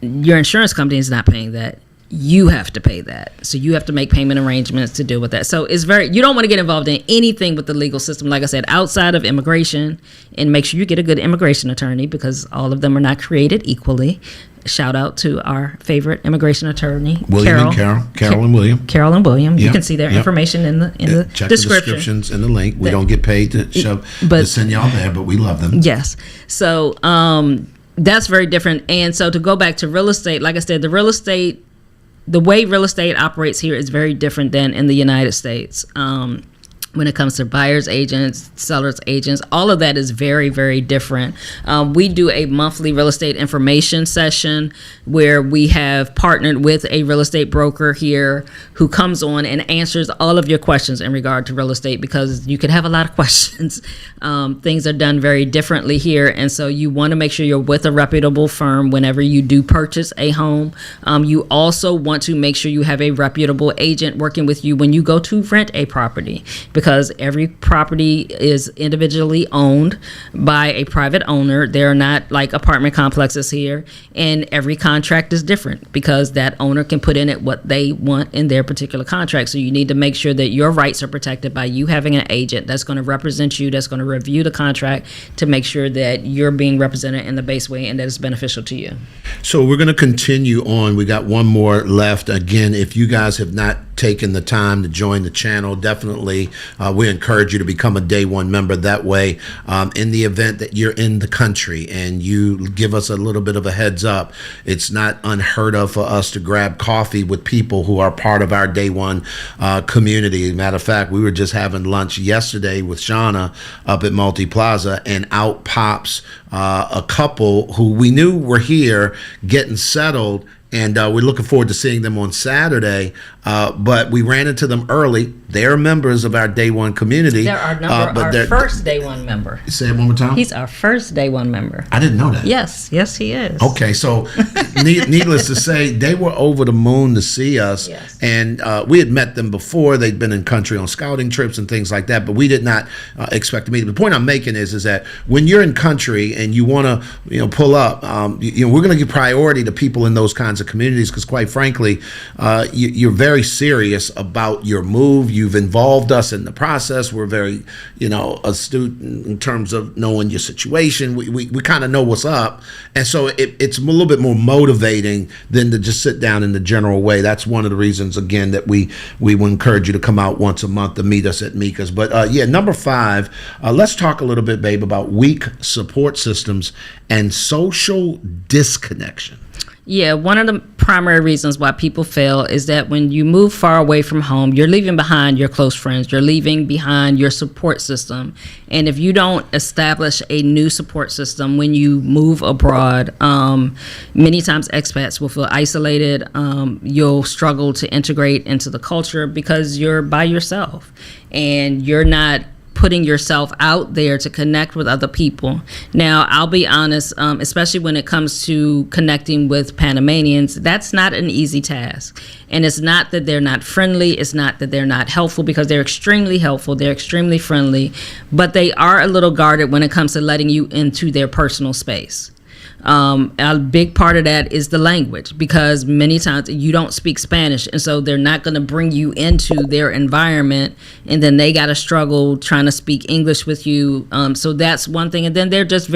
Your insurance company is not paying that. You have to pay that. So you have to make payment arrangements to deal with that. So you don't want to get involved in anything with the legal system, like I said, outside of immigration, and make sure you get a good immigration attorney, because all of them are not created equally. Shout out to our favorite immigration attorney, Carol and William. Carol and William. Yep. You can see their information in the Check description. The descriptions in the link. We don't get paid to send y'all there, but we love them. Yes. So that's very different. And so to go back to real estate, like I said, the way real estate operates here is very different than in the United States. When it comes to buyers agents, sellers agents, all of that is very, very different. We do a monthly real estate information session where we have partnered with a real estate broker here who comes on and answers all of your questions in regard to real estate, because you could have a lot of questions. Things are done very differently here, and so you want to make sure you're with a reputable firm whenever you do purchase a home. You also want to make sure you have a reputable agent working with you when you go to rent a property, because because every property is individually owned by a private owner. They're not like apartment complexes here, and every contract is different because that owner can put in it what they want in their particular contract. So you need to make sure that your rights are protected by you having an agent that's going to represent you, that's going to review the contract to make sure that you're being represented in the best way and that it's beneficial to you. So we're going to continue on. We got one more left. Again, if you guys have not taken the time to join the channel, definitely we encourage you to become a day one member. That way, in the event that you're in the country and you give us a little bit of a heads up, it's not unheard of for us to grab coffee with people who are part of our day one community. Matter of fact, we were just having lunch yesterday with Shauna up at Multi Plaza, and out pops a couple who we knew were here getting settled, and we're looking forward to seeing them on Saturday. But we ran into them early. They're members of our day one community. They're our first day one member. Say it one more time. He's our first day one member. I didn't know that. Yes, he is. Okay, so needless to say, they were over the moon to see us. Yes. And we had met them before. They'd been in country on scouting trips and things like that, but we did not expect to meet them. The point I'm making is that when you're in country and you want to pull up, we're going to give priority to people in those kinds of communities because, quite frankly, you're very serious about your move. You've involved us in the process. We're very, astute in terms of knowing your situation. We kind of know what's up. And so it's a little bit more motivating than to just sit down in the general way. That's one of the reasons, again, that we would encourage you to come out once a month to meet us at Mika's. But number 5, let's talk a little bit, babe, about weak support systems and social disconnection. Yeah, one of the primary reasons why people fail is that when you move far away from home, you're leaving behind your close friends, you're leaving behind your support system. And if you don't establish a new support system when you move abroad, many times expats will feel isolated. You'll struggle to integrate into the culture because you're by yourself and you're not putting yourself out there to connect with other people. Now, I'll be honest, especially when it comes to connecting with Panamanians, that's not an easy task. And it's not that they're not friendly, it's not that they're not helpful, because they're extremely helpful, they're extremely friendly, but they are a little guarded when it comes to letting you into their personal space. A big part of that is the language, because many times you don't speak Spanish, and so they're not going to bring you into their environment, and then they got to struggle trying to speak English with you. So that's one thing. And then they're just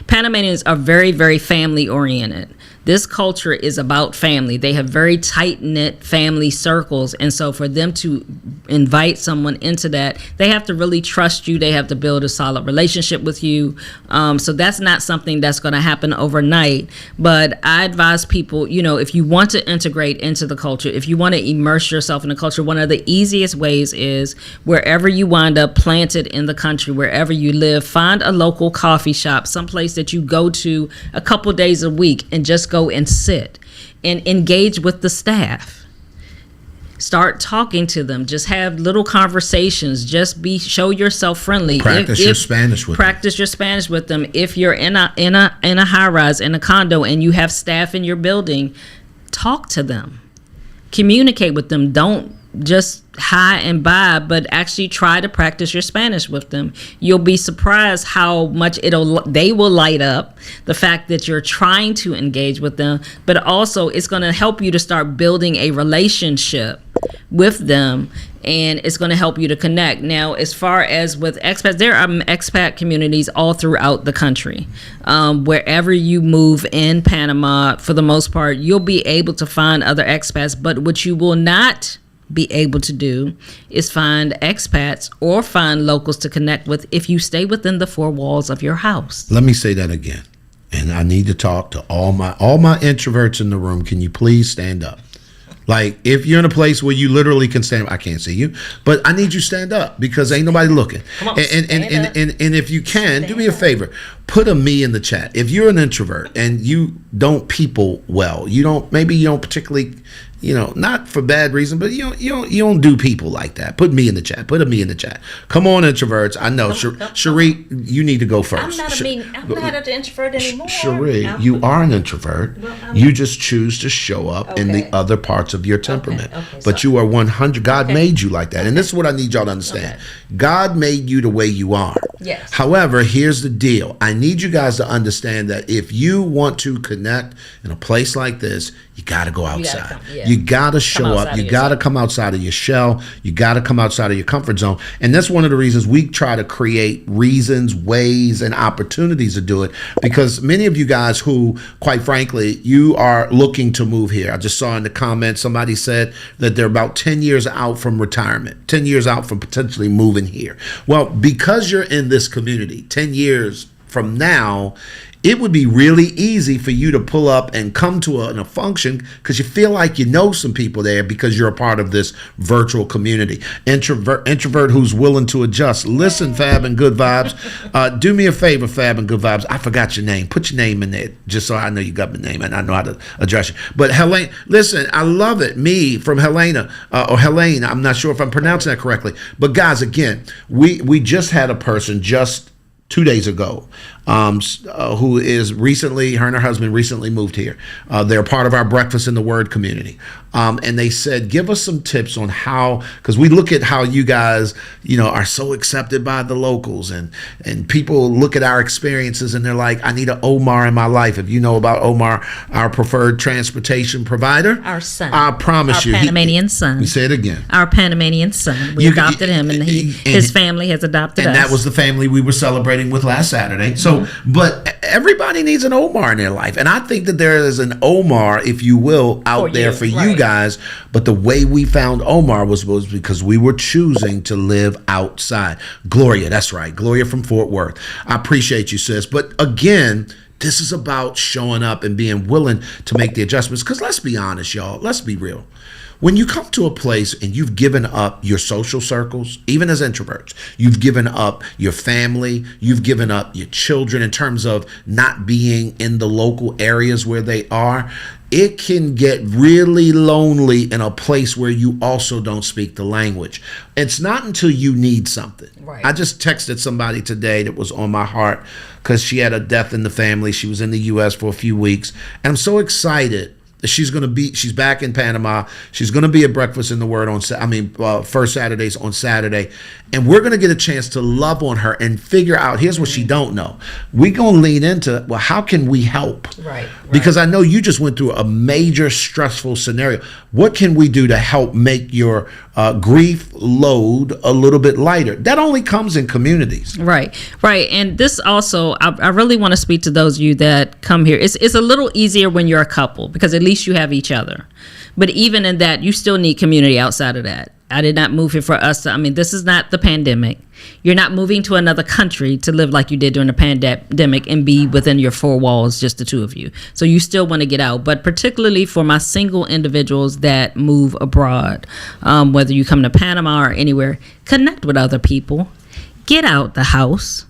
Panamanians are very, very family oriented. This culture is about family. They have very tight-knit family circles. And so for them to invite someone into that, they have to really trust you. They have to build a solid relationship with you. So that's not something that's going to happen overnight. But I advise people, if you want to integrate into the culture, if you want to immerse yourself in the culture, one of the easiest ways is wherever you wind up planted in the country, wherever you live, find a local coffee shop, someplace that you go to a couple days a week and just go and sit and engage with the staff. Start talking to them. Just have little conversations. Just show yourself friendly. Practice your Spanish with them. If you're in a high rise, in a condo, and you have staff in your building, talk to them. Communicate with them. Don't just hi and bye, but actually try to practice your Spanish with them. You'll be surprised how much they will light up, the fact that you're trying to engage with them, but also it's going to help you to start building a relationship with them, and it's going to help you to connect. Now, as far as with expats, there are expat communities all throughout the country. Wherever you move in Panama, for the most part, you'll be able to find other expats, but what you will not be able to do is find expats or find locals to connect with if you stay within the 4 walls of your house. Let me say that again. And I need to talk to all my introverts in the room. Can you please stand up? Like, if you're in a place where you literally can stand up, I can't see you, but I need you to stand up because ain't nobody looking. Come on, and if you can, do me a favor, put a me in the chat. If you're an introvert and you don't people well, maybe you don't particularly not for bad reason, but you don't do people like that. Put me in the chat. Put a me in the chat. Come on, introverts. I know, Cherie, you need to go first. I'm not an introvert anymore. Cherie, you are an introvert. You just choose to show up in the other parts of your temperament. But you are 100. God made you like that, and this is what I need y'all to understand. God made you the way you are. Yes. However, here's the deal. I need you guys to understand that if you want to connect in a place like this, you got to go outside. You got to show up. You got to come outside of your shell. You got to come outside of your comfort zone. And that's one of the reasons we try to create reasons, ways, and opportunities to do it. Because many of you guys who, quite frankly, you are looking to move here. I just saw in the comments somebody said that they're about 10 years out from retirement, 10 years out from potentially moving here. Well, because you're in this community, 10 years from now, it would be really easy for you to pull up and come to a function because you feel like you know some people there because you're a part of this virtual community. Introvert who's willing to adjust. Listen, Fab and Good Vibes. Do me a favor, Fab and Good Vibes. I forgot your name. Put your name in there just so I know you got my name and I know how to address you. But Helene, listen, I love it. Me from Helena or Helene. I'm not sure if I'm pronouncing that correctly. But guys, again, we just had a person just 2 days ago who is recently, her and her husband recently moved here. They're part of our Breakfast in the Word community. And they said, give us some tips on how, because we look at how you guys, are so accepted by the locals and people look at our experiences and they're like, I need an Omar in my life. If you know about Omar, our preferred transportation provider. Our son. I promise you. Our Panamanian son. We say it again. Our Panamanian son. We adopted him and his family has adopted us. And that was the family we were celebrating with last Saturday. So, but everybody needs an Omar in their life. And I think that there is an Omar, if you will, out there for you guys. But the way we found Omar was because we were choosing to live outside. Gloria, that's right. Gloria from Fort Worth. I appreciate you, sis. But again, this is about showing up and being willing to make the adjustments. Because let's be honest, y'all. Let's be real. When you come to a place and you've given up your social circles, even as introverts, you've given up your family, you've given up your children in terms of not being in the local areas where they are, it can get really lonely in a place where you also don't speak the language. It's not until you need something. Right. I just texted somebody today that was on my heart because she had a death in the family. She was in the U.S. for a few weeks. And I'm so excited. She's back in Panama. She's going to be at Breakfast in the Word first Saturdays on Saturday. And we're going to get a chance to love on her and figure out, here's what she don't know. We're going to lean into, well, how can we help? Right. Because I know you just went through a major stressful scenario. What can we do to help make your grief load a little bit lighter? That only comes in communities. Right. And this also, I really want to speak to those of you that come here. It's a little easier when you're a couple because at least you have each other. But even in that, you still need community outside of that. I did not move here for us. This is not the pandemic. You're not moving to another country to live like you did during the pandemic and be within your four walls, just the two of you. So you still want to get out. But particularly for my single individuals that move abroad, whether you come to Panama or anywhere, connect with other people. Get out the house.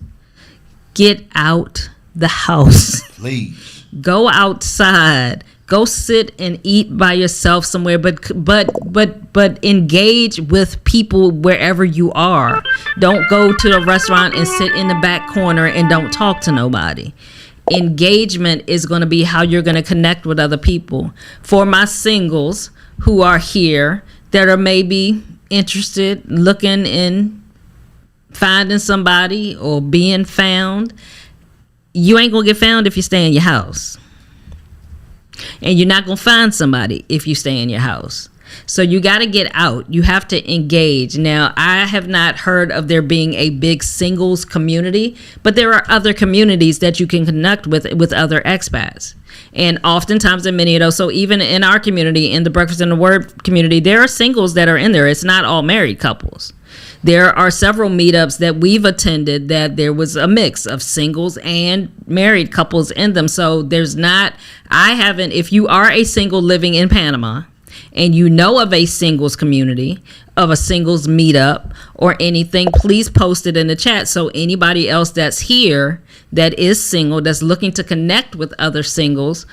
Get out the house. Please. Go outside. Go sit and eat by yourself somewhere, but engage with people wherever you are. Don't go to a restaurant and sit in the back corner and don't talk to nobody. Engagement is going to be how you're going to connect with other people. For my singles who are here that are maybe interested, looking in finding somebody or being found, you ain't going to get found if you stay in your house. And you're not going to find somebody if you stay in your house. So you got to get out. You have to engage. Now, I have not heard of there being a big singles community, but there are other communities that you can connect with other expats. And oftentimes in many of those, so even in our community, in the Breakfast in the Word community, there are singles that are in there. It's not all married couples. There are several meetups that we've attended that there was a mix of singles and married couples in them. So if you are a single living in Panama and you know of a singles community, of a singles meetup or anything, please post it in the chat so anybody else that's here that is single, that's looking to connect with other singles,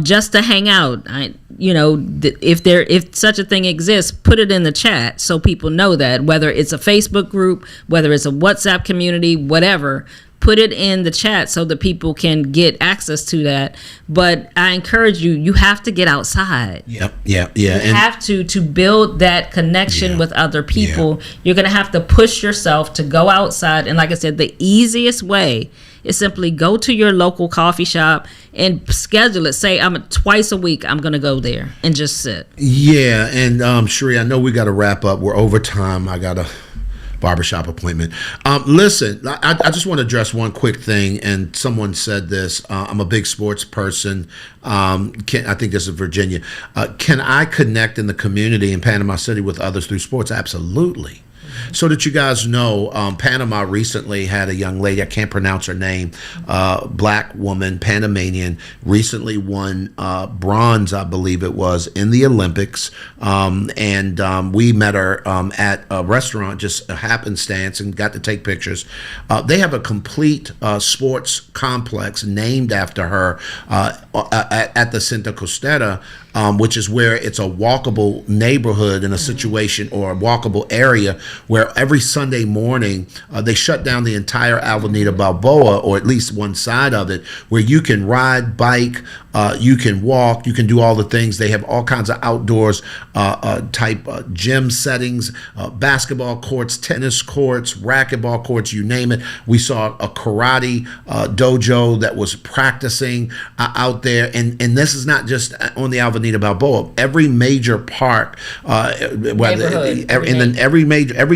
just to hang out. If such a thing exists, put it in the chat so people know that, whether it's a Facebook group, whether it's a WhatsApp community, whatever. Put it in the chat so that people can get access to that. But I encourage you have to get outside. Yeah. You have to build that connection with other people. Yeah. You're going to have to push yourself to go outside. And like I said, the easiest way is simply go to your local coffee shop and schedule it. Say, twice a week, I'm going to go there and just sit. Yeah. And Sheree, I know we got to wrap up. We're over time. I got to barbershop appointment. Listen, I just want to address one quick thing, and someone said this. I'm a big sports person. I think this is Virginia. Can I connect in the community in Panama City with others through sports? Absolutely. So that you guys know, Panama recently had a young lady, I can't pronounce her name, black woman, Panamanian, recently won bronze, I believe it was, in the Olympics. And we met her at a restaurant, just a happenstance, and got to take pictures. They have a complete sports complex named after her at the Cinta Costera, which is where it's a walkable neighborhood in a situation, or a walkable area, where every Sunday morning they shut down the entire Avenida Balboa, or at least one side of it, where you can ride, bike, you can walk, you can do all the things. They have all kinds of outdoors type gym settings, basketball courts, tennis courts, racquetball courts, you name it. We saw a karate dojo that was practicing out there, and this is not just on the Avenida Balboa. Every major park, every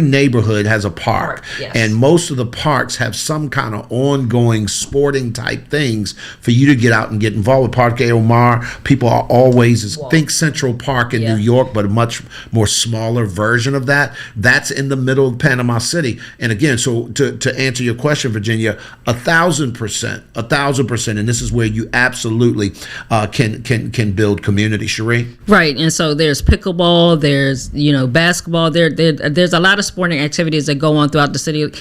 neighborhood has a park, yes. And most of the parks have some kind of ongoing sporting type things for you to get out and get involved with. Parque Omar, people are always think Central Park in New York, but a much more smaller version of that. That's in the middle of Panama City. And again, so to answer your question, Virginia, 1,000%, and this is where you absolutely can build community. Sheree? Right, and so there's pickleball, there's basketball, there's a lot of sporting activities that go on throughout the city.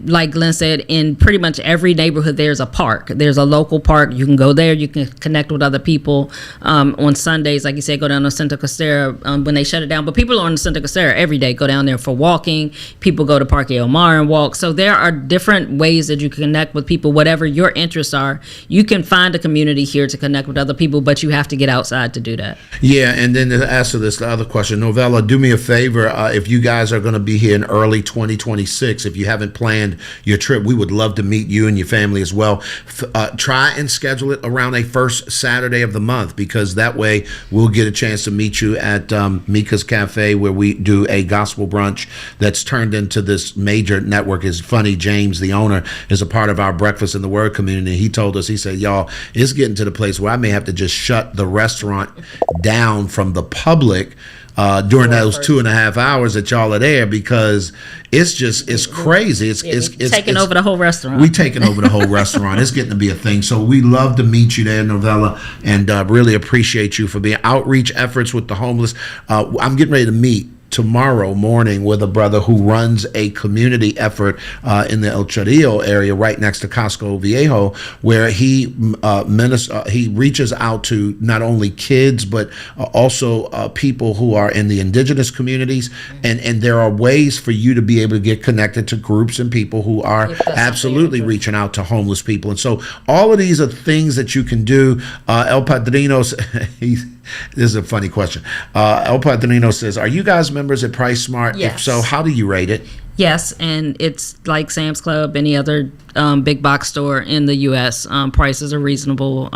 Like Glenn said, in pretty much every neighborhood there's a park. There's a local park. You can go there, you can connect with other people. On Sundays, like you said, go down to Cinta Costera when they shut it down. But people on Cinta Costera every day go down there for walking. People go to Parque Omar and walk. So there are different ways that you can connect with people, whatever your interests are. You can find a community here to connect with other people, but you have to get outside to do that. Yeah, and then to answer the other question, Novella, do me a favor. If you guys are going to be here in early 2026, if you haven't planned your trip, we would love to meet you and your family as well. Try and schedule it around a first Saturday of the month, because that way we'll get a chance to meet you at Mika's Cafe, where we do a gospel brunch that's turned into this major network. It's funny, James, the owner, is a part of our Breakfast in the Word community. He told us, he said, y'all, it's getting to the place where I may have to just shut the restaurant down from the public during those 2.5 hours that y'all are there, because it's crazy. It's taking over the whole restaurant. We taking over the whole restaurant. It's getting to be a thing. So we love to meet you there, Novella, and really appreciate you for being outreach efforts with the homeless. I'm getting ready to meet tomorrow morning with a brother who runs a community effort in the El Chorillo area right next to Casco Viejo, where he reaches out to not only kids but also people who are in the indigenous communities, and there are ways for you to be able to get connected to groups and people who are absolutely reaching out to homeless people. And so all of these are things that you can do. El Padrino, this is a funny question. El Padrino says, are you guys members at Price Smart? Yes. If so, how do you rate it? Yes, and it's like Sam's Club, any other big box store in the U.S. Prices are reasonable.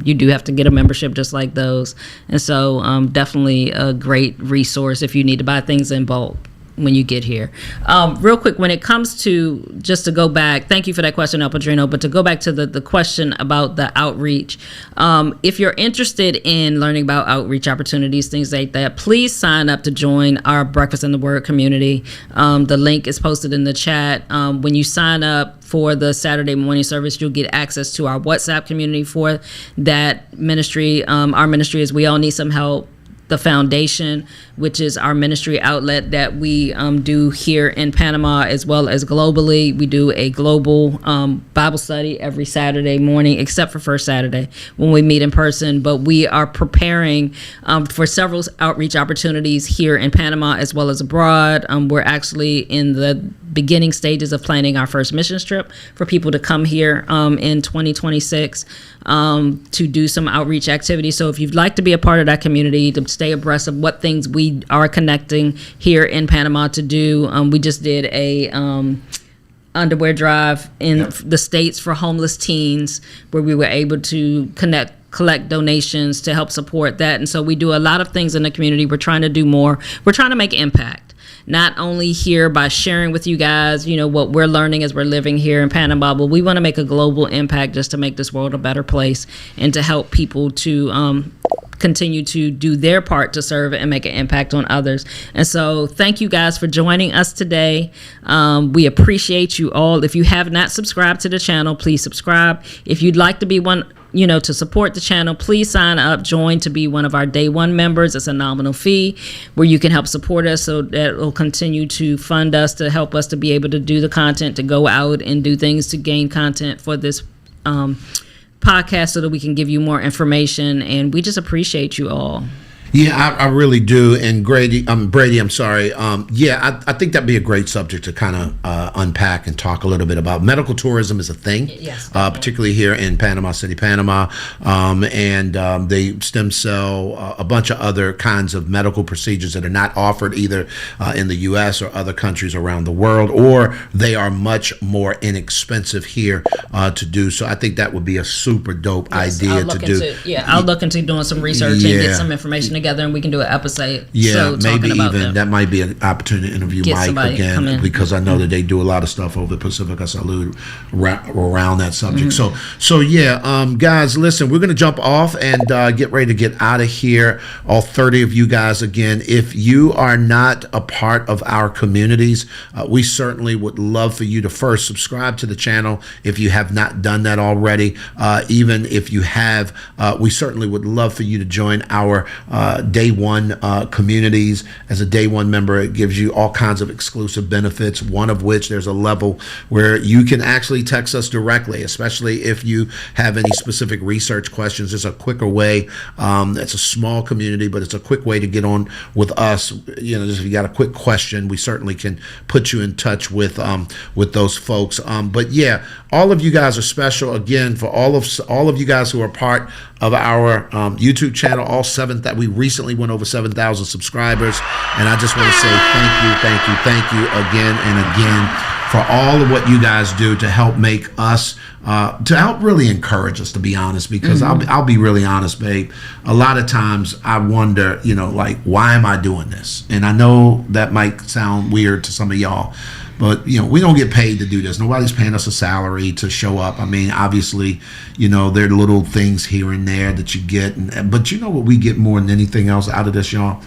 You do have to get a membership just like those. And so definitely a great resource if you need to buy things in bulk when you get here. Real quick, when it comes to, just to go back, thank you for that question, El Padrino, but to go back to the question about the outreach, if you're interested in learning about outreach opportunities, things like that, please sign up to join our Breakfast in the Word community. The link is posted in the chat. When you sign up for the Saturday morning service, you'll get access to our WhatsApp community for that ministry. Our ministry is We All Need Some Help. the foundation, which is our ministry outlet that we do here in Panama as well as globally. We do a global Bible study every Saturday morning, except for first Saturday when we meet in person. But we are preparing for several outreach opportunities here in Panama as well as abroad. We're actually in the beginning stages of planning our first mission trip for people to come here in 2026 to do some outreach activities. So if you'd like to be a part of that community, to stay abreast of what things we are connecting here in Panama to do, we just did a underwear drive in the States for homeless teens where we were able to collect donations to help support that. And so we do a lot of things in the community. We're trying to do more. We're trying to make impact. Not only here by sharing with you guys, what we're learning as we're living here in Panama, but we want to make a global impact just to make this world a better place and to help people to continue to do their part to serve and make an impact on others. And so thank you guys for joining us today. We appreciate you all. If you have not subscribed to the channel, please subscribe. If you'd like to be one, to support the channel, please sign up, join to be one of our day one members. It's a nominal fee where you can help support us, so that will continue to fund us, to help us to be able to do the content, to go out and do things to gain content for this podcast so that we can give you more information. And we just appreciate you all. Yeah, I really do. And Brady, I'm sorry. I think that'd be a great subject to kind of unpack and talk a little bit about. Medical tourism is a thing, yes, particularly here in Panama City, Panama, and they stem cell a bunch of other kinds of medical procedures that are not offered either in the U.S. or other countries around the world, or they are much more inexpensive here to do. So I think that would be a super dope idea to do. I'll look into doing some research and get some information together, and we can do an episode. Maybe even that might be an opportunity to interview Mike again, because I know that they do a lot of stuff over the Pacifica Salud around that subject. Guys, listen, we're going to jump off and get ready to get out of here. All 30 of you guys, again, if you are not a part of our communities, we certainly would love for you to first subscribe to the channel if you have not done that already. Even if you have, we certainly would love for you to join our day one communities. As a day one member, it gives you all kinds of exclusive benefits, one of which there's a level where you can actually text us directly, especially if you have any specific research questions. It's a quicker way. It's a small community, but it's a quick way to get on with us. Just if you got a quick question, we certainly can put you in touch with those folks. All of you guys are special. Again, for all of you guys who are part of our YouTube channel, that we recently went over 7,000 subscribers, and I just want to say thank you again and again for all of what you guys do to help make us, to help really encourage us, to be honest, because I'll be really honest, babe. A lot of times I wonder, why am I doing this? And I know that might sound weird to some of y'all, but we don't get paid to do this. Nobody's paying us a salary to show up. I mean, obviously, there are little things here and there that you get, but what we get more than anything else out of this, y'all,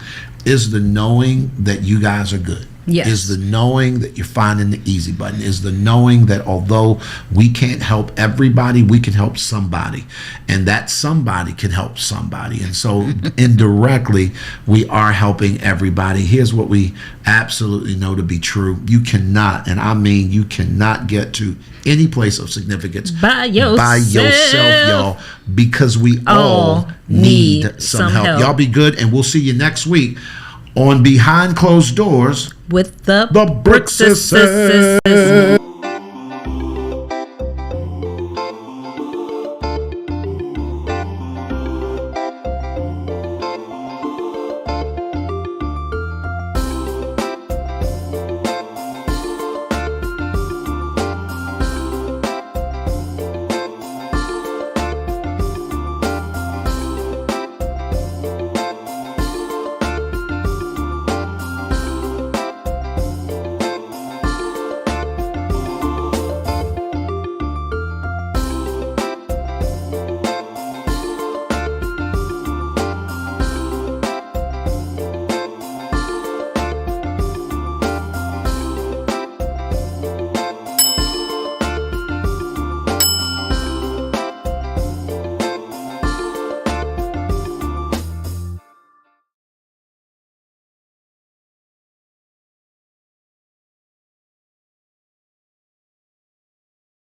is the knowing that you guys are good. Yes. Is the knowing that you're finding the easy button, is the knowing that although we can't help everybody, we can help somebody, and that somebody can help somebody. And so indirectly, we are helping everybody. Here's what we absolutely know to be true. You cannot, and I mean you cannot, get to any place of significance by yourself, y'all, because we all need some help. Y'all be good, and we'll see you next week on Behind Closed Doors with the Brick Sisters.